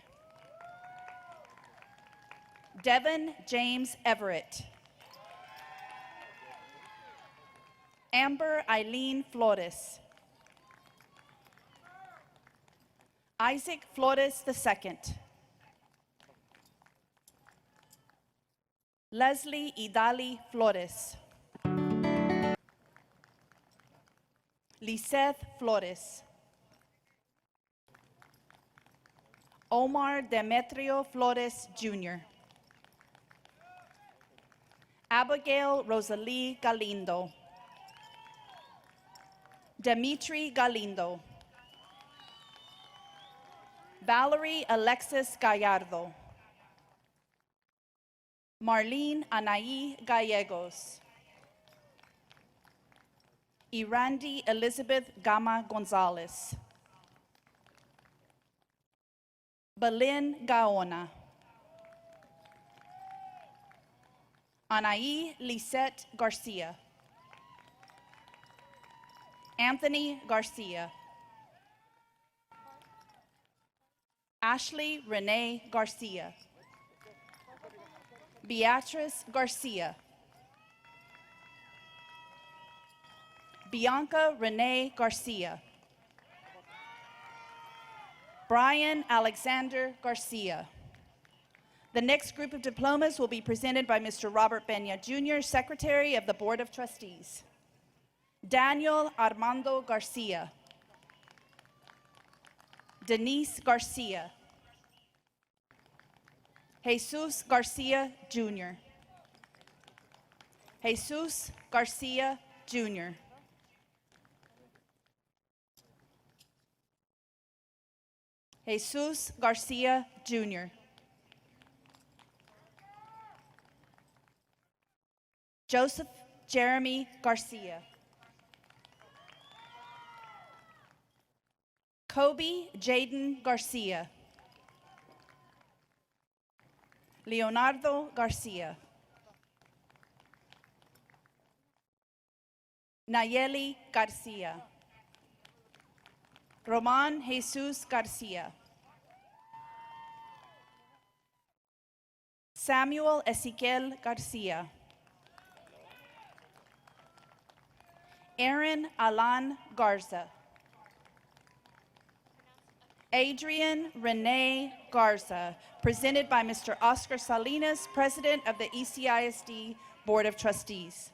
Devin James Everett. Amber Eileen Flores. Isaac Flores II. Leslie Idali Flores. Liseth Flores. Omar Demetrio Flores Jr. Abigail Rosalie Galindo. Dimitri Galindo. Valerie Alexis Gallardo. Marlene Anaí Gallegos. Irandi Elizabeth Gama Gonzalez. Belin Gaona. Anaí Lisette Garcia. Anthony Garcia. Ashley Renee Garcia. Beatrice Garcia. Bianca Renee Garcia. Brian Alexander Garcia. The next group of diplomas will be presented by Mr. Robert Benya Jr., Secretary of the Board of Trustees. Daniel Armando Garcia. Denise Garcia. Jesus Garcia Jr. Jesus Garcia Jr. Jesus Garcia Jr. Joseph Jeremy Garcia. Kobe Jaden Garcia. Leonardo Garcia. Nayeli Garcia. Roman Jesus Garcia. Samuel Ezequiel Garcia. Aaron Alan Garza. Adrian Renee Garza, presented by Mr. Oscar Salinas, President of the ECISD Board of Trustees.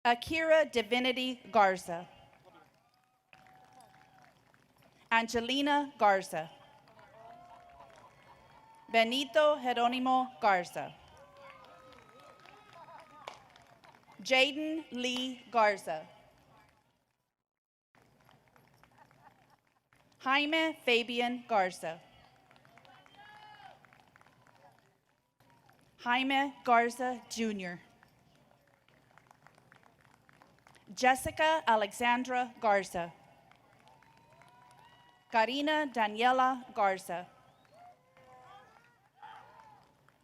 Akira Divinity Garza. Angelina Garza. Benito Jeronimo Garza. Jaden Lee Garza. Jaime Fabian Garza. Jaime Garza Jr. Jessica Alexandra Garza. Karina Daniela Garza.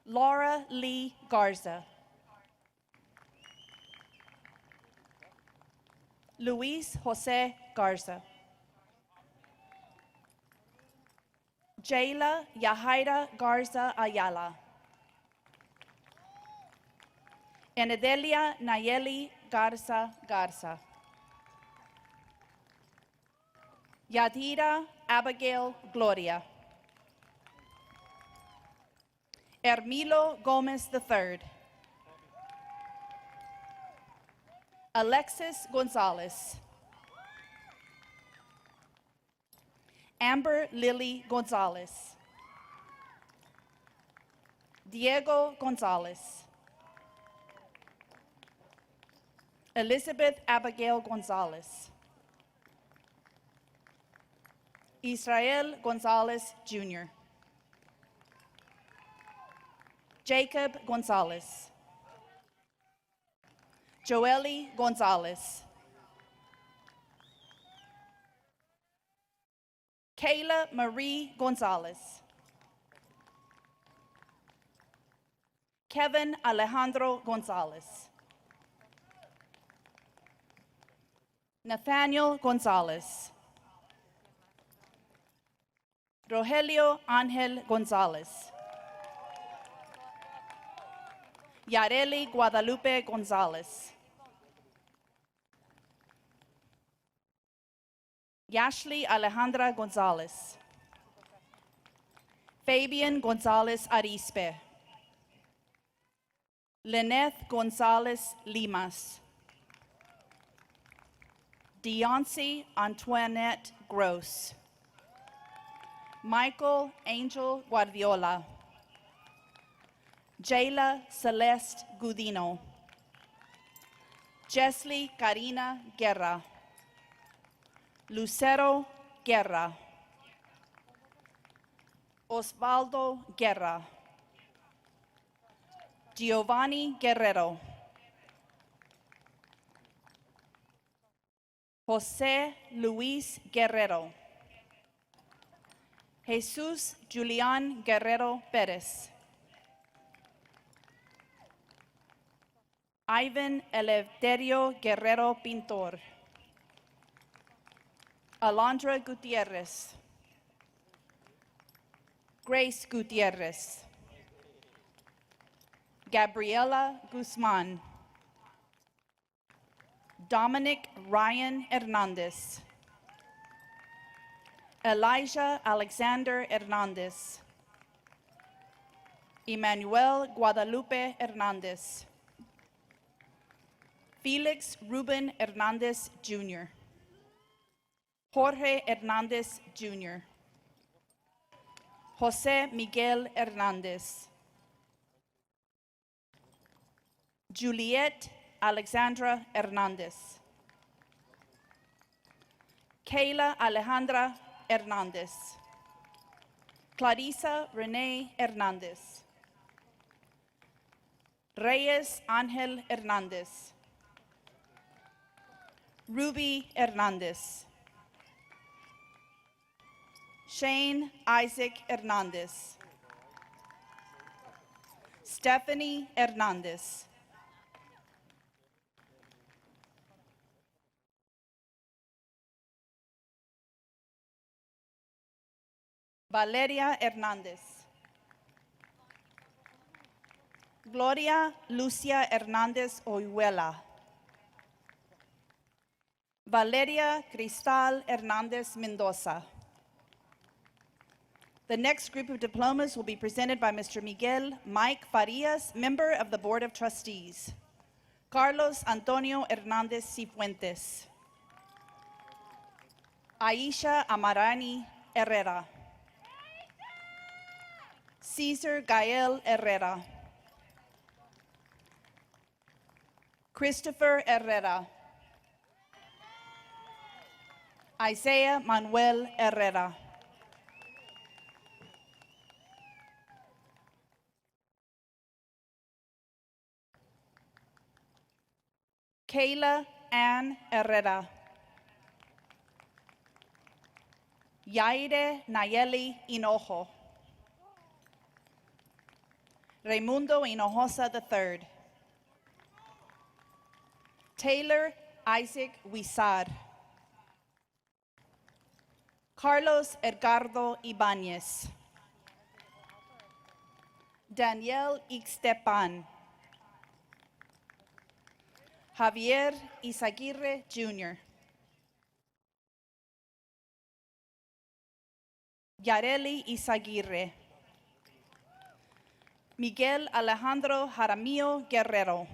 Laura Lee Garza. Luis Jose Garza. Jayla Yahaira Garza Ayala. Enedelia Nayeli Garza Garza. Yadira Abigail Gloria. Hermilo Gomez III. Alexis Gonzalez. Amber Lily Gonzalez. Diego Gonzalez. Elizabeth Abigail Gonzalez. Israel Gonzalez Jr. Jacob Gonzalez. Joely Gonzalez. Kayla Marie Gonzalez. Kevin Alejandro Gonzalez. Nathaniel Gonzalez. Rogelio Ángel Gonzalez. Yareli Guadalupe Gonzalez. Yashli Alejandra Gonzalez. Fabian Gonzalez Arispe. Lyneth Gonzalez Limas. Deoncy Antoinette Gross. Michael Angel Guardiola. Jayla Celeste Gudino. Jesly Karina Guerra. Lucero Guerra. Osvaldo Guerra. Giovanni Guerrero. José Luis Guerrero. Jesús Julián Guerrero Pérez. Ivan Eleuterio Guerrero Pintor. Alondra Gutierrez. Grace Gutierrez. Gabriela Guzman. Dominic Ryan Hernandez. Elijah Alexander Hernandez. Emmanuel Guadalupe Hernandez. Felix Ruben Hernandez Jr. Jorge Hernandez Jr. José Miguel Hernandez. Juliet Alexandra Hernandez. Kayla Alejandra Hernandez. Clarisa Renee Hernandez. Reyes Ángel Hernandez. Ruby Hernandez. Shane Isaac Hernandez. Stephanie Hernandez. Valeria Hernandez. Gloria Lucia Hernandez Oyuela. Valeria Cristal Hernandez Mendoza. The next group of diplomas will be presented by Mr. Miguel Mike Farias, member of the Board of Trustees. Carlos Antonio Hernandez Cifuentes. Aisha Amarani Herrera. Cesar Gael Herrera. Christopher Herrera. Isaiah Manuel Herrera. Kayla Ann Herrera. Yaire Nayeli Hinojo. Raimundo Hinojosa III. Taylor Isaac Huizar. Carlos Edgardo Ibáñez. Daniel Ixtepan. Javier Izaguirre Jr. Yareli Izaguirre. Miguel Alejandro Jaramillo Guerrero.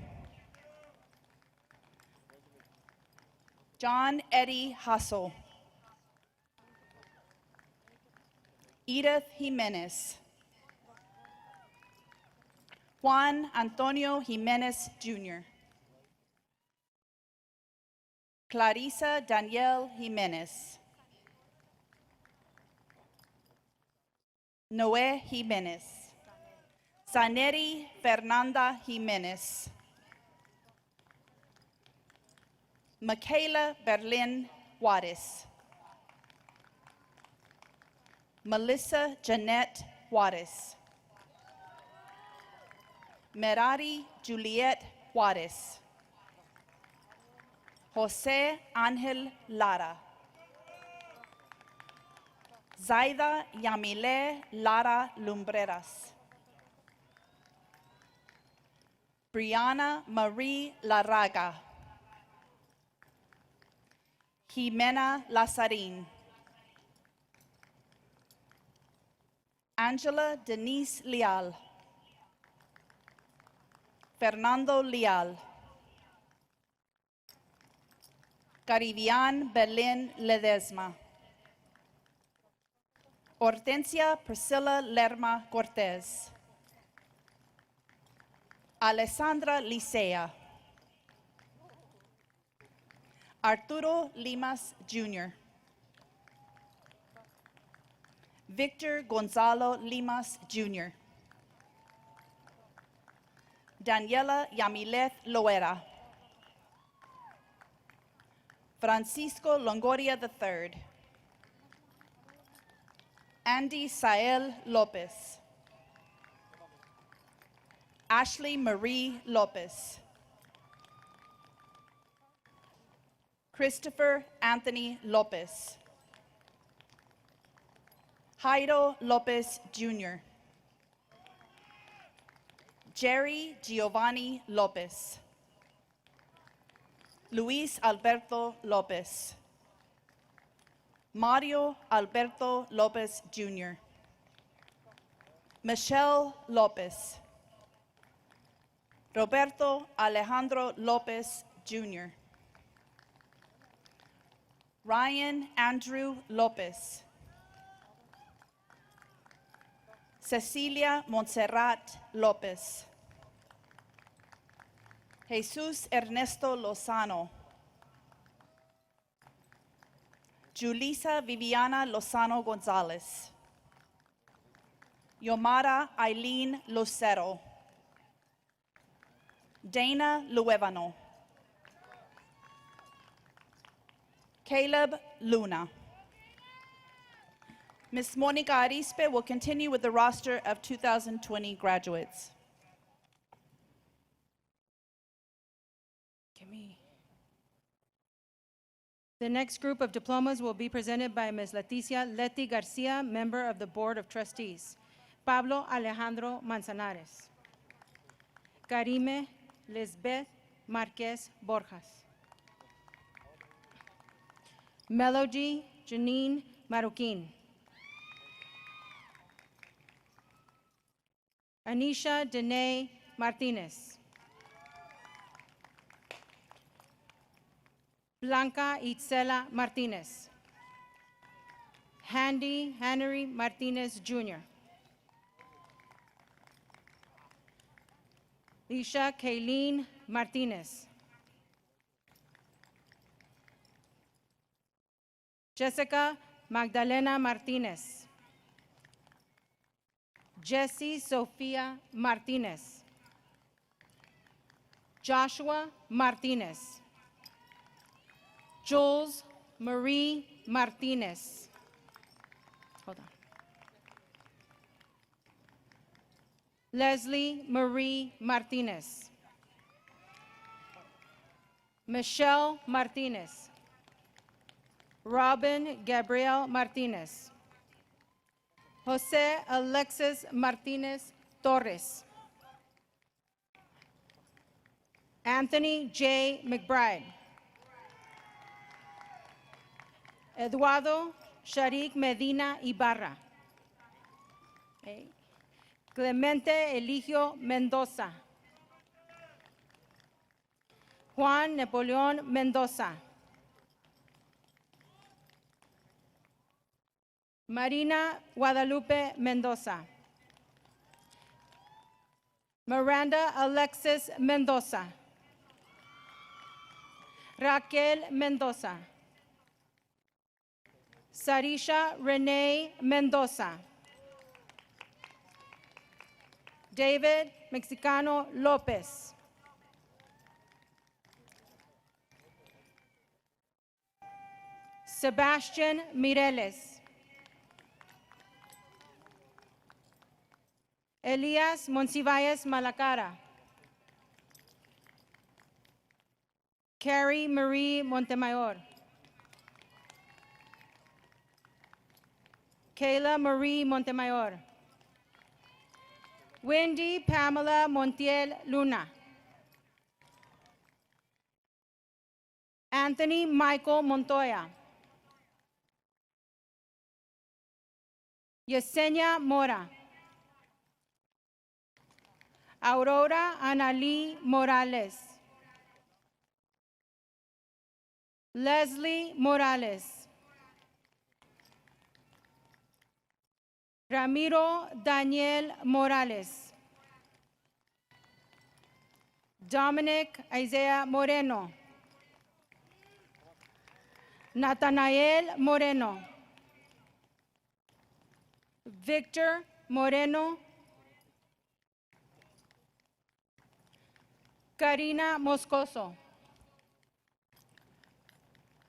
John Eddie Hasso. Edith Jimenez. Juan Antonio Jimenez Jr. Clarisa Danielle Jimenez. Noé Jimenez. Zaneri Fernanda Jimenez. Michaela Berlin Juarez. Melissa Jeanette Juarez. Merari Juliet Juarez. Jose Angel Lara. Zaida Yamile Lara Lumbreras. Brianna Marie Larraga. Jimena Lazarin. Angela Denise Leal. Fernando Leal. Caribian Belén Ledesma. Hortensia Priscilla Lerma Cortez. Alessandra Licea. Arturo Limas Jr. Victor Gonzalo Limas Jr. Daniela Yamileth Loera. Francisco Longoria III. Andy Sael Lopez. Ashley Marie Lopez. Christopher Anthony Lopez. Jairo Lopez Jr. Jerry Giovanni Lopez. Luis Alberto Lopez. Mario Alberto Lopez Jr. Michelle Lopez. Roberto Alejandro Lopez Jr. Ryan Andrew Lopez. Cecilia Montserrat Lopez. Jesus Ernesto Lozano. Julissa Viviana Lozano Gonzalez. Yomara Eileen Lucero. Dana Luevano. Caleb Luna. Ms. Monica Arispe will continue with the roster of 2020 graduates. The next group of diplomas will be presented by Ms. Leticia Leti Garcia, member of the Board of Trustees. Pablo Alejandro Manzanares. Karime Lisbeth Marquez Borjas. Melody Janine Maruquin. Anisha Dene Martinez. Blanca Itzela Martinez. Henry Martinez Jr. Lisha Kayleen Martinez. Jessica Magdalena Martinez. Jessie Sofia Martinez. Joshua Martinez. Jules Marie Martinez. Hold on. Leslie Marie Martinez. Michelle Martinez. Robin Gabriel Martinez. Jose Alexis Martinez Torres. Anthony J. McBride. Eduardo Sharik Medina Ibarra. Okay. Clemente Eligio Mendoza. Juan Napoleón Mendoza. Marina Guadalupe Mendoza. Miranda Alexis Mendoza. Raquel Mendoza. Sarisha Renee Mendoza. David Mexicano Lopez. Sebastian Mireles. Elias Monsiváis Malacara. Carrie Marie Montemayor. Kayla Marie Montemayor. Wendy Pamela Montiel Luna. Anthony Michael Montoya. Yesenia Mora. Aurora Analí Morales. Leslie Morales. Ramiro Daniel Morales. Dominic Isaiah Moreno. Nathanael Moreno. Victor Moreno. Karina Moscoso.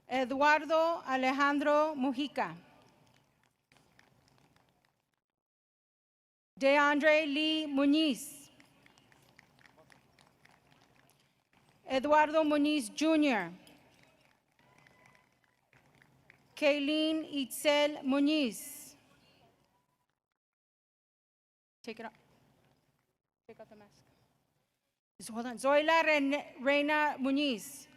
Eduardo Alejandro Mujica. DeAndre Lee Muñiz. Eduardo Muñiz Jr. Kayleen Itzel Muñiz. Take it off. Take out the mask. Just hold on. Zoila Reina Muñiz.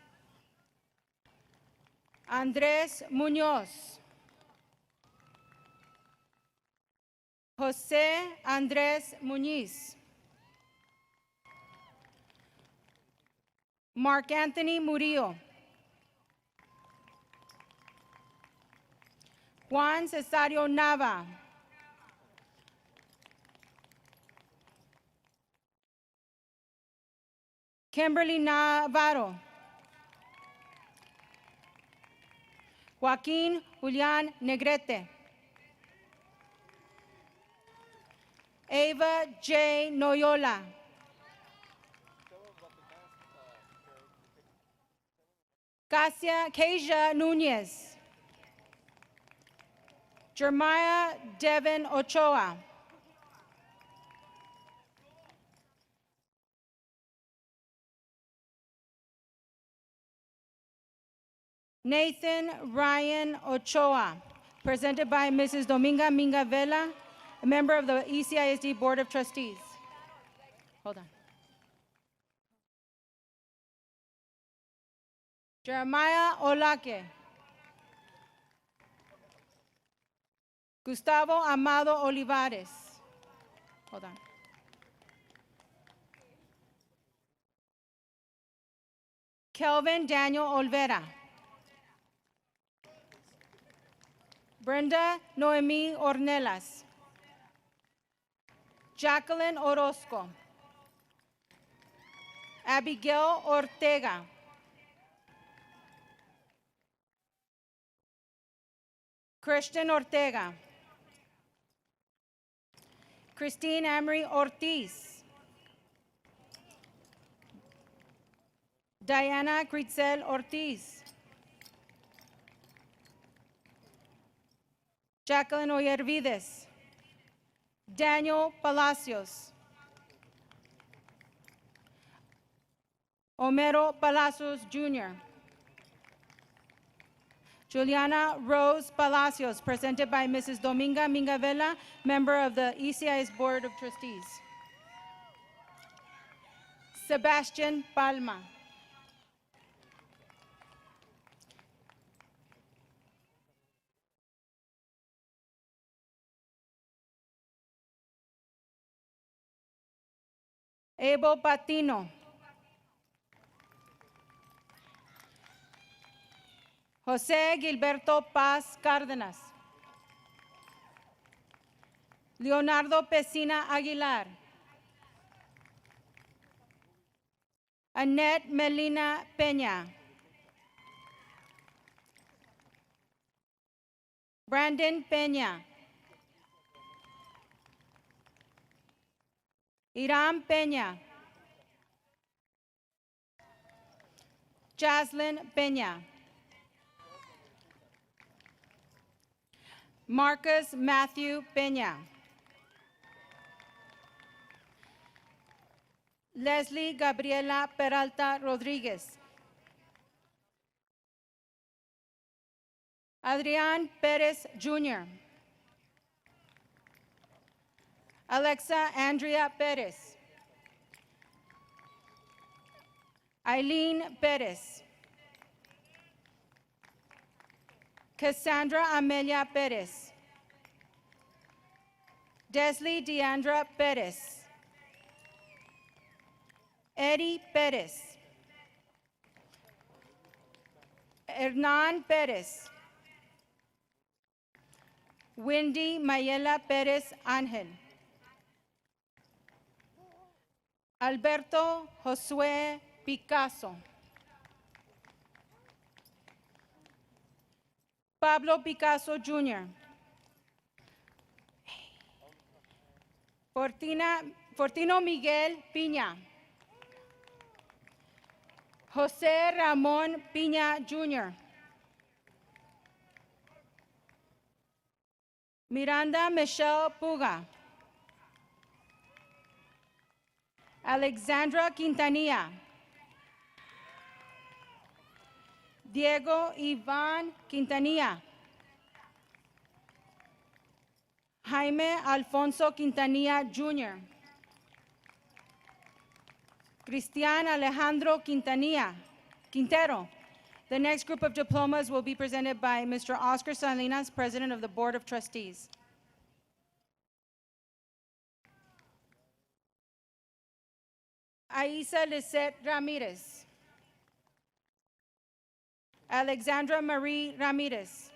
Andrés Muñoz. José Andrés Muñiz. Mark Anthony Murillo. Juan Cesario Nava. Kimberly Navarro. Joaquín Julián Negrete. Ava J. Noyola. Kasia Núñez. Jeremiah Devin Ochoa. Nathan Ryan Ochoa, presented by Mrs. Dominga Minga Vela, a member of the ECISD Board of Trustees. Hold on. Jeremiah Olaque. Gustavo Amado Olivares. Hold on. Kelvin Daniel Olvera. Brenda Noemi Ornelas. Jacqueline Orozco. Abigail Ortega. Christian Ortega. Christine Amory Ortiz. Diana Critzel Ortiz. Jacqueline Oyervides. Daniel Palacios. Homero Palacios Jr. Juliana Rose Palacios, presented by Mrs. Dominga Mingavela, member of the ECIS Board of Trustees. Sebastian Palma. Abel Patino. José Gilberto Paz Cárdenas. Leonardo Pesina Aguilar. Annette Melina Peña. Brandon Peña. Iram Peña. Jaslyn Peña. Marcus Matthew Peña. Leslie Gabriela Peralta Rodriguez. Adrian Perez Jr. Alexa Andrea Perez. Eileen Perez. Cassandra Amelia Perez. Desley Deandra Perez. Eddie Perez. Hernan Perez. Wendy Mayela Perez Ángel. Alberto Josué Picasso. Pablo Picasso Jr. Fortino Miguel Piña. José Ramón Piña Jr. Miranda Michelle Puga. Alexandra Quintanilla. Diego Iván Quintanilla. Jaime Alfonso Quintanilla Jr. Cristian Alejandro Quintero. The next group of diplomas will be presented by Mr. Oscar Salinas, President of the Board of Trustees. Aisa Lisette Ramirez. Alexandra Marie Ramirez.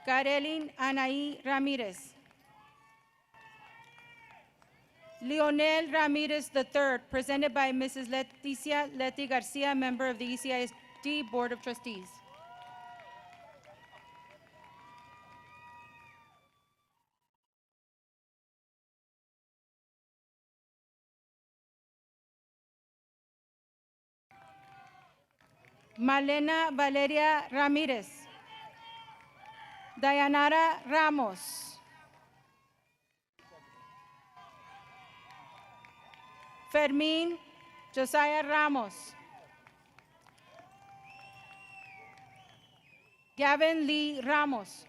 Karelin Anaí Ramirez. Leonel Ramirez III, presented by Mrs. Leticia Leti Garcia, member of the ECISD Board of Trustees. Malena Valeria Ramirez. Dayanara Ramos. Fermín Josiah Ramos. Gavin Lee Ramos.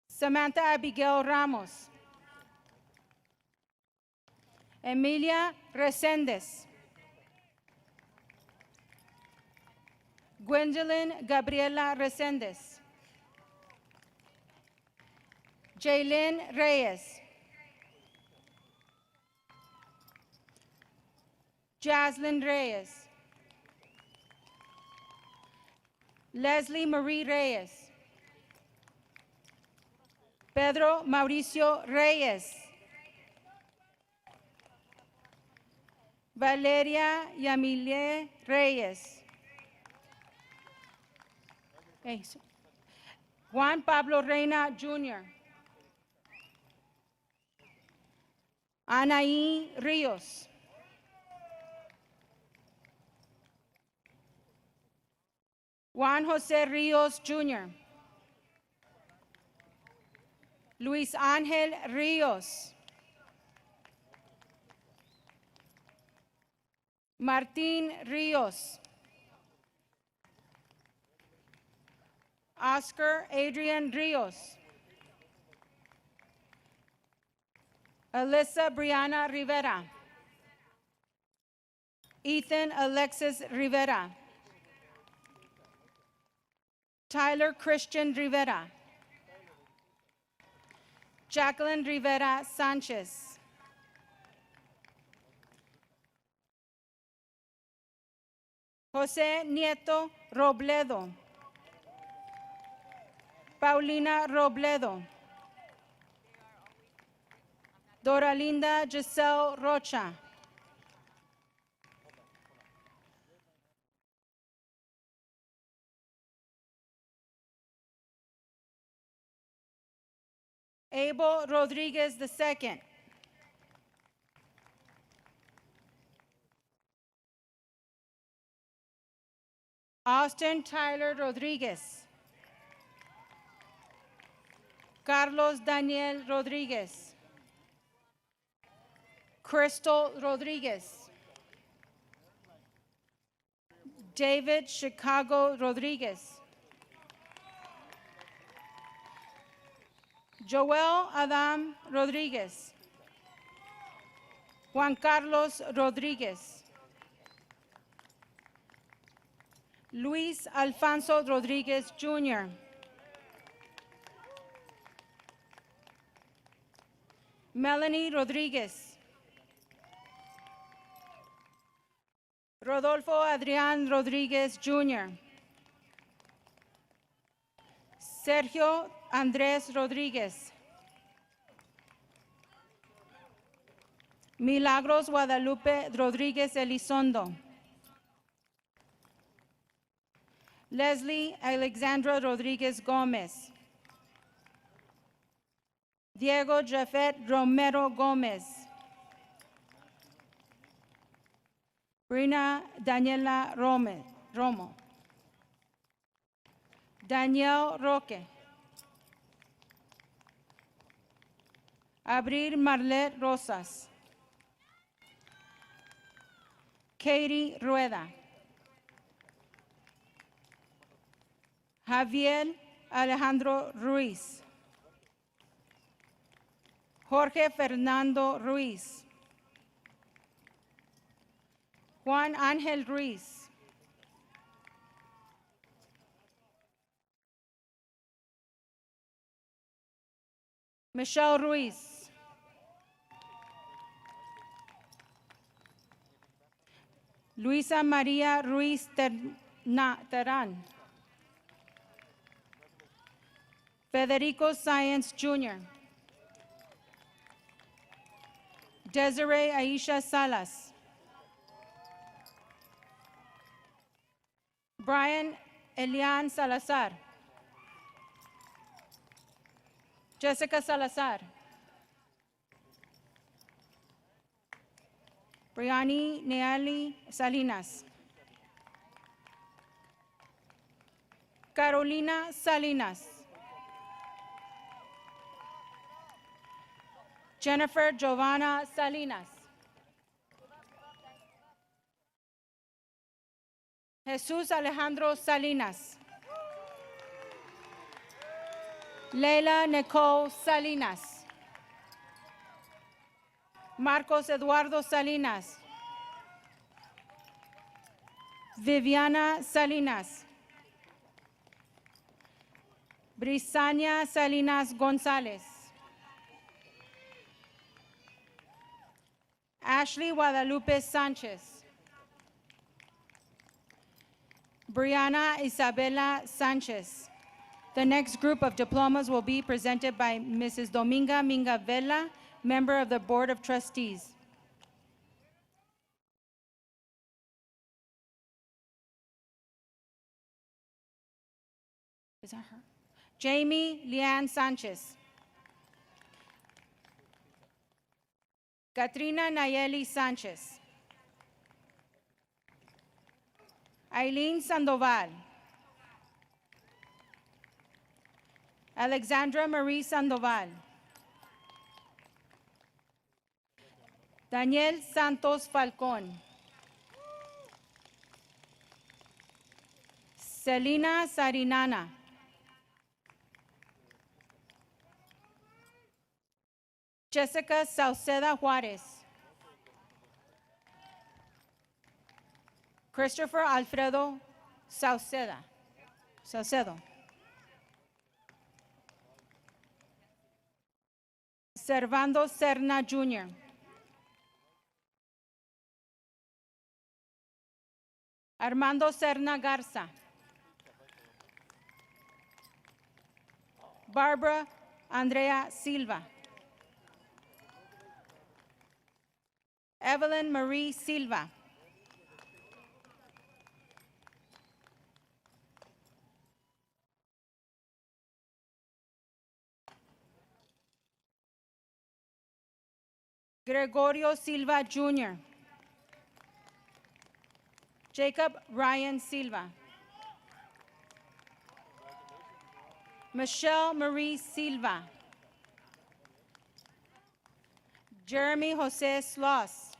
Samantha Abigail Ramos. Emilia Resendez. Gwendolyn Gabriela Resendez. Jaylin Reyes. Jaslyn Reyes. Leslie Marie Reyes. Pedro Mauricio Reyes. Valeria Yamilie Reyes. Juan Pablo Reina Jr. Anaí Ríos. Juan José Ríos Jr. Luis Ángel Ríos. Martín Ríos. Oscar Adrian Ríos. Alyssa Brianna Rivera. Ethan Alexis Rivera. Tyler Christian Rivera. Jacqueline Rivera Sanchez. José Nieto Robledo. Paulina Robledo. Doralinda Giselle Rocha. Abel Rodriguez II. Austin Tyler Rodriguez. Carlos Daniel Rodriguez. Crystal Rodriguez. David Chicago Rodriguez. Joel Adam Rodriguez. Juan Carlos Rodriguez. Luis Alfonso Rodriguez Jr. Melanie Rodriguez. Rodolfo Adrián Rodriguez Jr. Sergio Andrés Rodriguez. Milagros Guadalupe Rodriguez Elizondo. Leslie Alexandra Rodriguez Gomez. Diego Jafet Romero Gomez. Brina Daniela Romo. Daniel Roque. Abril Marlet Rosas. Katie Rueda. Javier Alejandro Ruiz. Jorge Fernando Ruiz. Juan Ángel Ruiz. Michelle Ruiz. Luisa María Ruiz Terán. Federico Science Jr. Desiree Aisha Salas. Brian Elian Salazar. Jessica Salazar. Briani Neali Salinas. Carolina Salinas. Jennifer Giovanna Salinas. Jesús Alejandro Salinas. Leila Nicole Salinas. Marcos Eduardo Salinas. Viviana Salinas. Brisania Salinas González. Ashley Guadalupe Sanchez. Brianna Isabella Sanchez. The next group of diplomas will be presented by Mrs. Dominga Minga Vela, member of the Board of Trustees. Is that her? Jamie Leanne Sanchez. Katrina Nayeli Sanchez. Eileen Sandoval. Alexandra Marie Sandoval. Daniel Santos Falcón. Celina Sarinana. Jessica Sauceda Juarez. Christopher Alfredo Saucedo. Servando Serna Jr. Armando Serna Garza. Barbara Andrea Silva. Evelyn Marie Silva. Gregorio Silva Jr. Jacob Ryan Silva. Michelle Marie Silva. Jeremy Jose Sloss.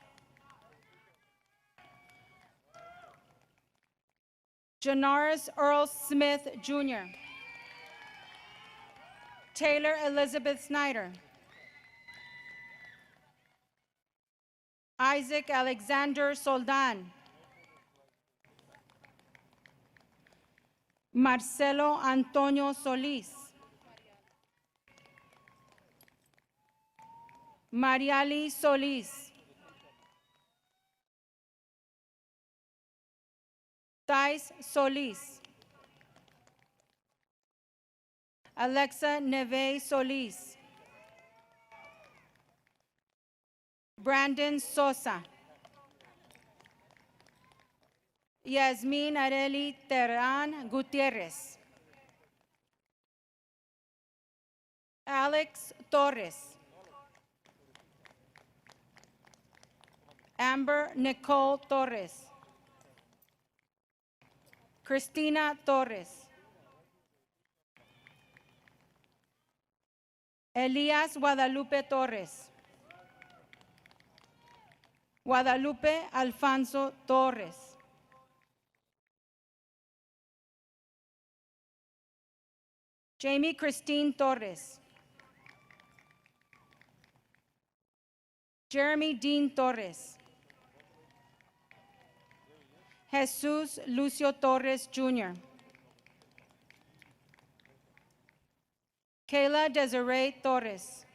Janaris Earl Smith, Jr. Taylor Elizabeth Snyder. Isaac Alexander Soldan. Marcelo Antonio Solis. Mariali Solis. Thais Solis. Alexa Neve Solis. Brandon Sosa. Yasmin Areli Terán Gutierrez. Alex Torres. Amber Nicole Torres. Cristina Torres. Elías Guadalupe Torres. Guadalupe Alfonso Torres. Jamie Christine Torres. Jeremy Dean Torres. Jesus Lucio Torres, Jr. Kayla Desiree Torres.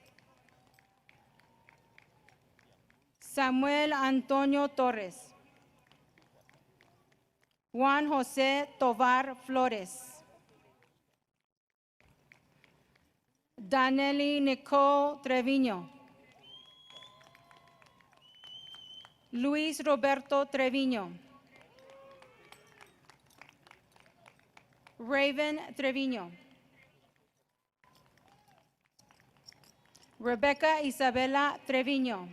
Samuel Antonio Torres. Juan José Tovar Flores. Danely Nicole Treviño. Luis Roberto Treviño. Raven Treviño. Rebecca Isabella Treviño.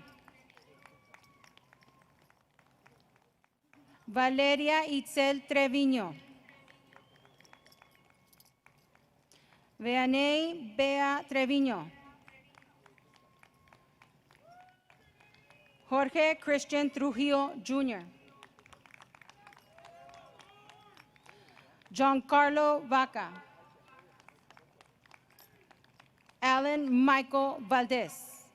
Valeria Itzel Treviño. Veaney Bea Treviño. Jorge Christian Trujillo, Jr. Giancarlo Vaca. Alan Michael Valdez.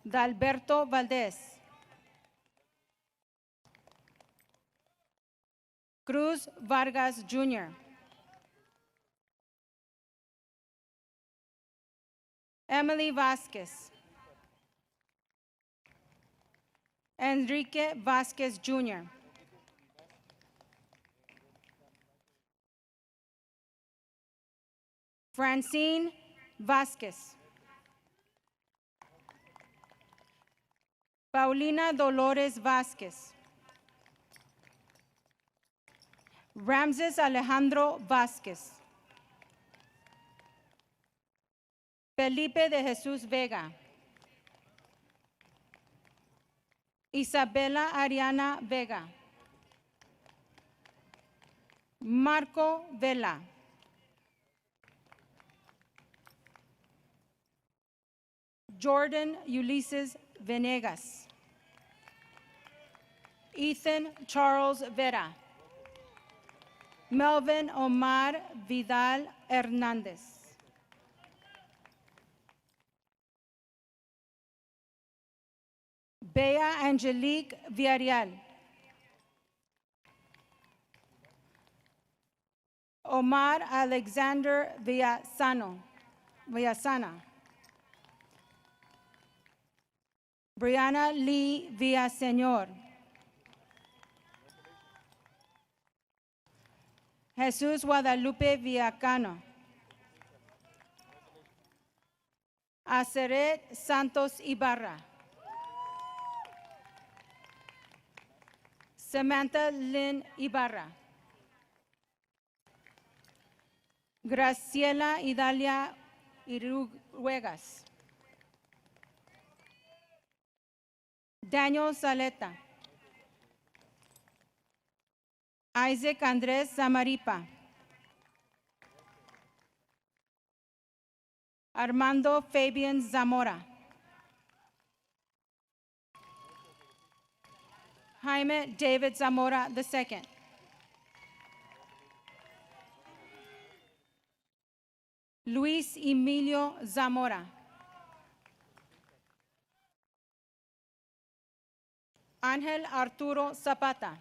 Dalberto Valdez. Cruz Vargas, Jr. Emily Vasquez. Enrique Vasquez, Jr. Francine Vasquez. Paulina Dolores Vasquez. Ramses Alejandro Vasquez. Felipe de Jesús Vega. Isabela Ariana Vega. Marco Vela. Jordan Ulysses Venegas. Ethan Charles Vera. Melvin Omar Vidal Hernández. Bea Angelique Villarreal. Omar Alexander Villasana. Brianna Lee Villaseñor. Jesús Guadalupe Villacano. Aceret Santos Ibarra. Samantha Lynn Ibarra. Graciela Idalia Iruegas. Daniel Saleta. Isaac Andrés Zamaripa. Armando Fabian Zamora. Jaime David Zamora II. Luis Emilio Zamora. Ángel Arturo Zapata.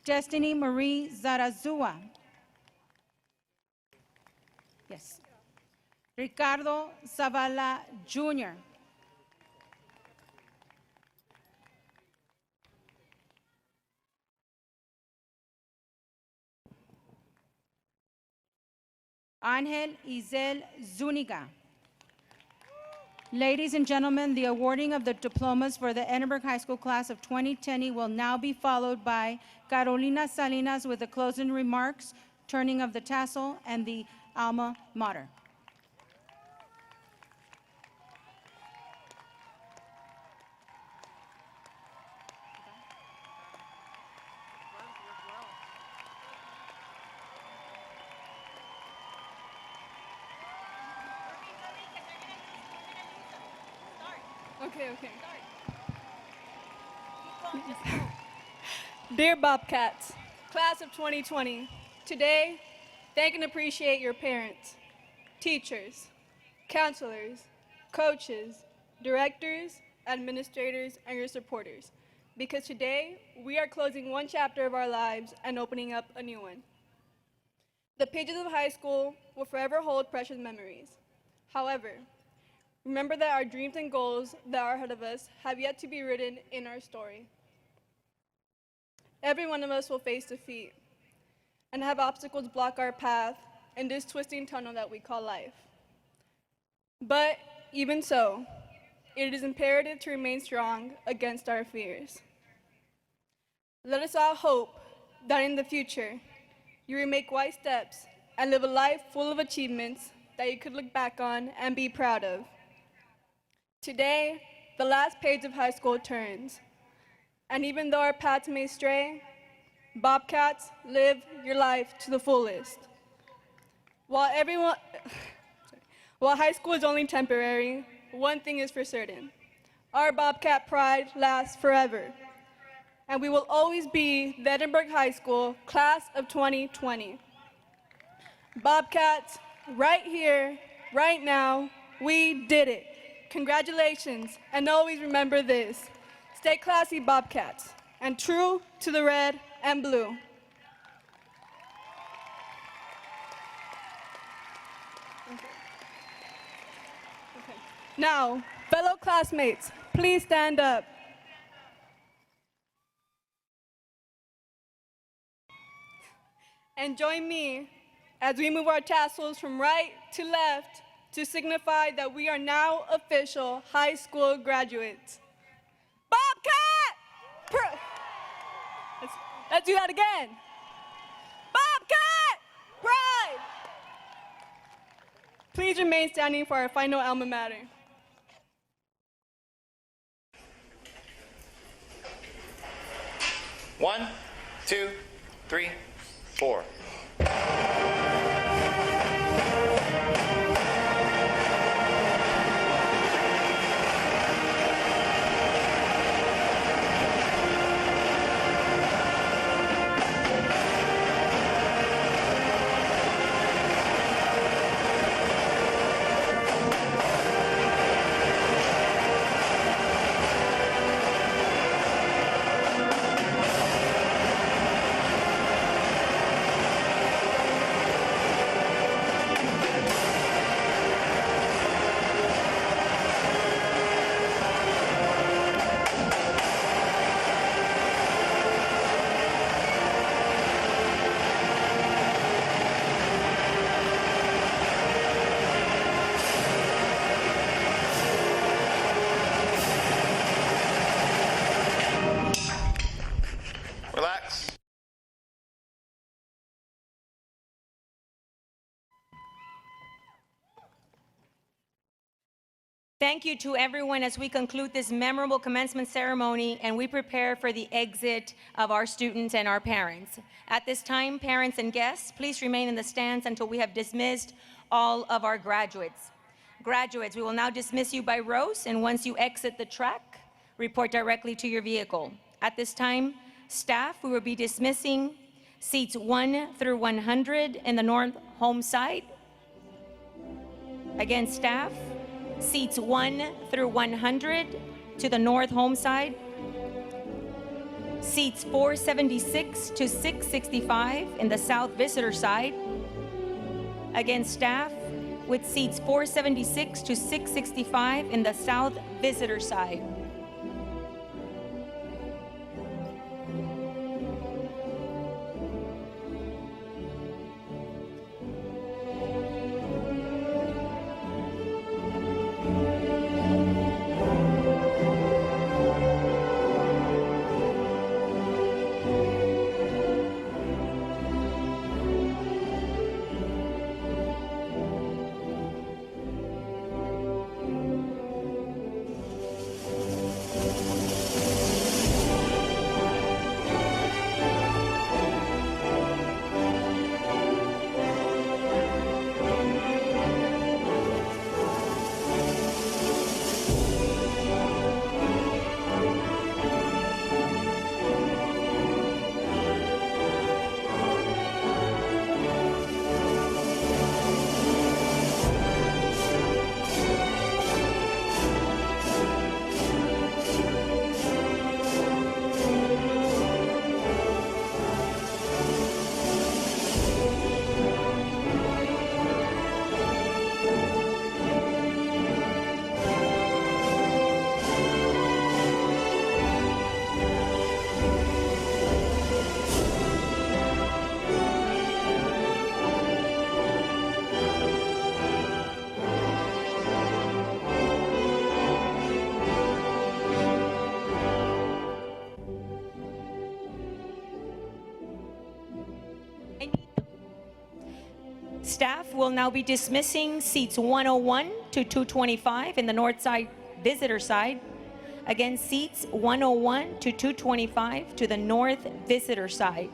Destiny Marie Zarazua. Yes. Ricardo Zavala Jr. Ángel Izel Zúñiga. Ladies and gentlemen, the awarding of the diplomas for the Edinburg High School class of 2010 will now be followed by Carolina Salinas with the closing remarks, turning of the tassel, and the Alma Mater. Okay. Dear Bobcats, class of 2020, today, thank and appreciate your parents, teachers, counselors, coaches, directors, administrators, and your supporters, because today, we are closing one chapter of our lives and opening up a new one. The pages of high school will forever hold precious memories. However, remember that our dreams and goals that are ahead of us have yet to be written in our story. Every one of us will face defeat and have obstacles block our path in this twisting tunnel that we call life. But even so, it is imperative to remain strong against our fears. Let us all hope that in the future, you will make wise steps and live a life full of achievements that you could look back on and be proud of. Today, the last page of high school turns, and even though our paths may stray, Bobcats, live your life to the fullest. While high school is only temporary, one thing is for certain. Our Bobcat pride lasts forever, and we will always be the Edinburg High School class of 2020. Bobcats, right here, right now, we did it. Congratulations, and always remember this. Stay classy, Bobcats, and true to the red and blue. Okay. Now, fellow classmates, please stand up. And join me as we move our tassels from right to left to signify that we are now official high school graduates. Bobcat! Let's do that again. Bobcat! Pride! Please remain standing for our final Alma Mater. One, two, three, four. Relax. Thank you to everyone as we conclude this memorable commencement ceremony and we prepare for the exit of our students and our parents. At this time, parents and guests, please remain in the stands until we have dismissed all of our graduates. Graduates, we will now dismiss you by rows, and once you exit the track, report directly to your vehicle. At this time, staff, we will be dismissing seats 1 through 100 in the north home side. Again, staff, seats 1 through 100 to the north home side. Seats 476 to 665 in the south visitor side. Again, staff, with seats 476 to 665 in the south visitor side. Staff will now be dismissing seats 101 to 225 in the north side visitor side. Again, seats 101 to 225 to the north visitor side.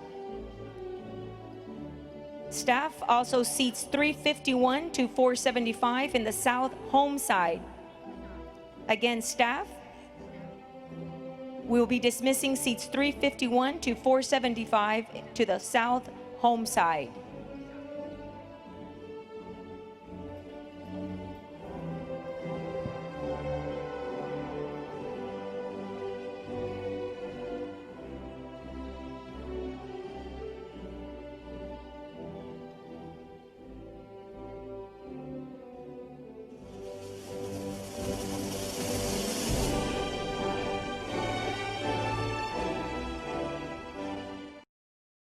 Staff also seats 351 to 475 in the south home side. Again, staff, we will be dismissing seats 351 to 475 to the south home side.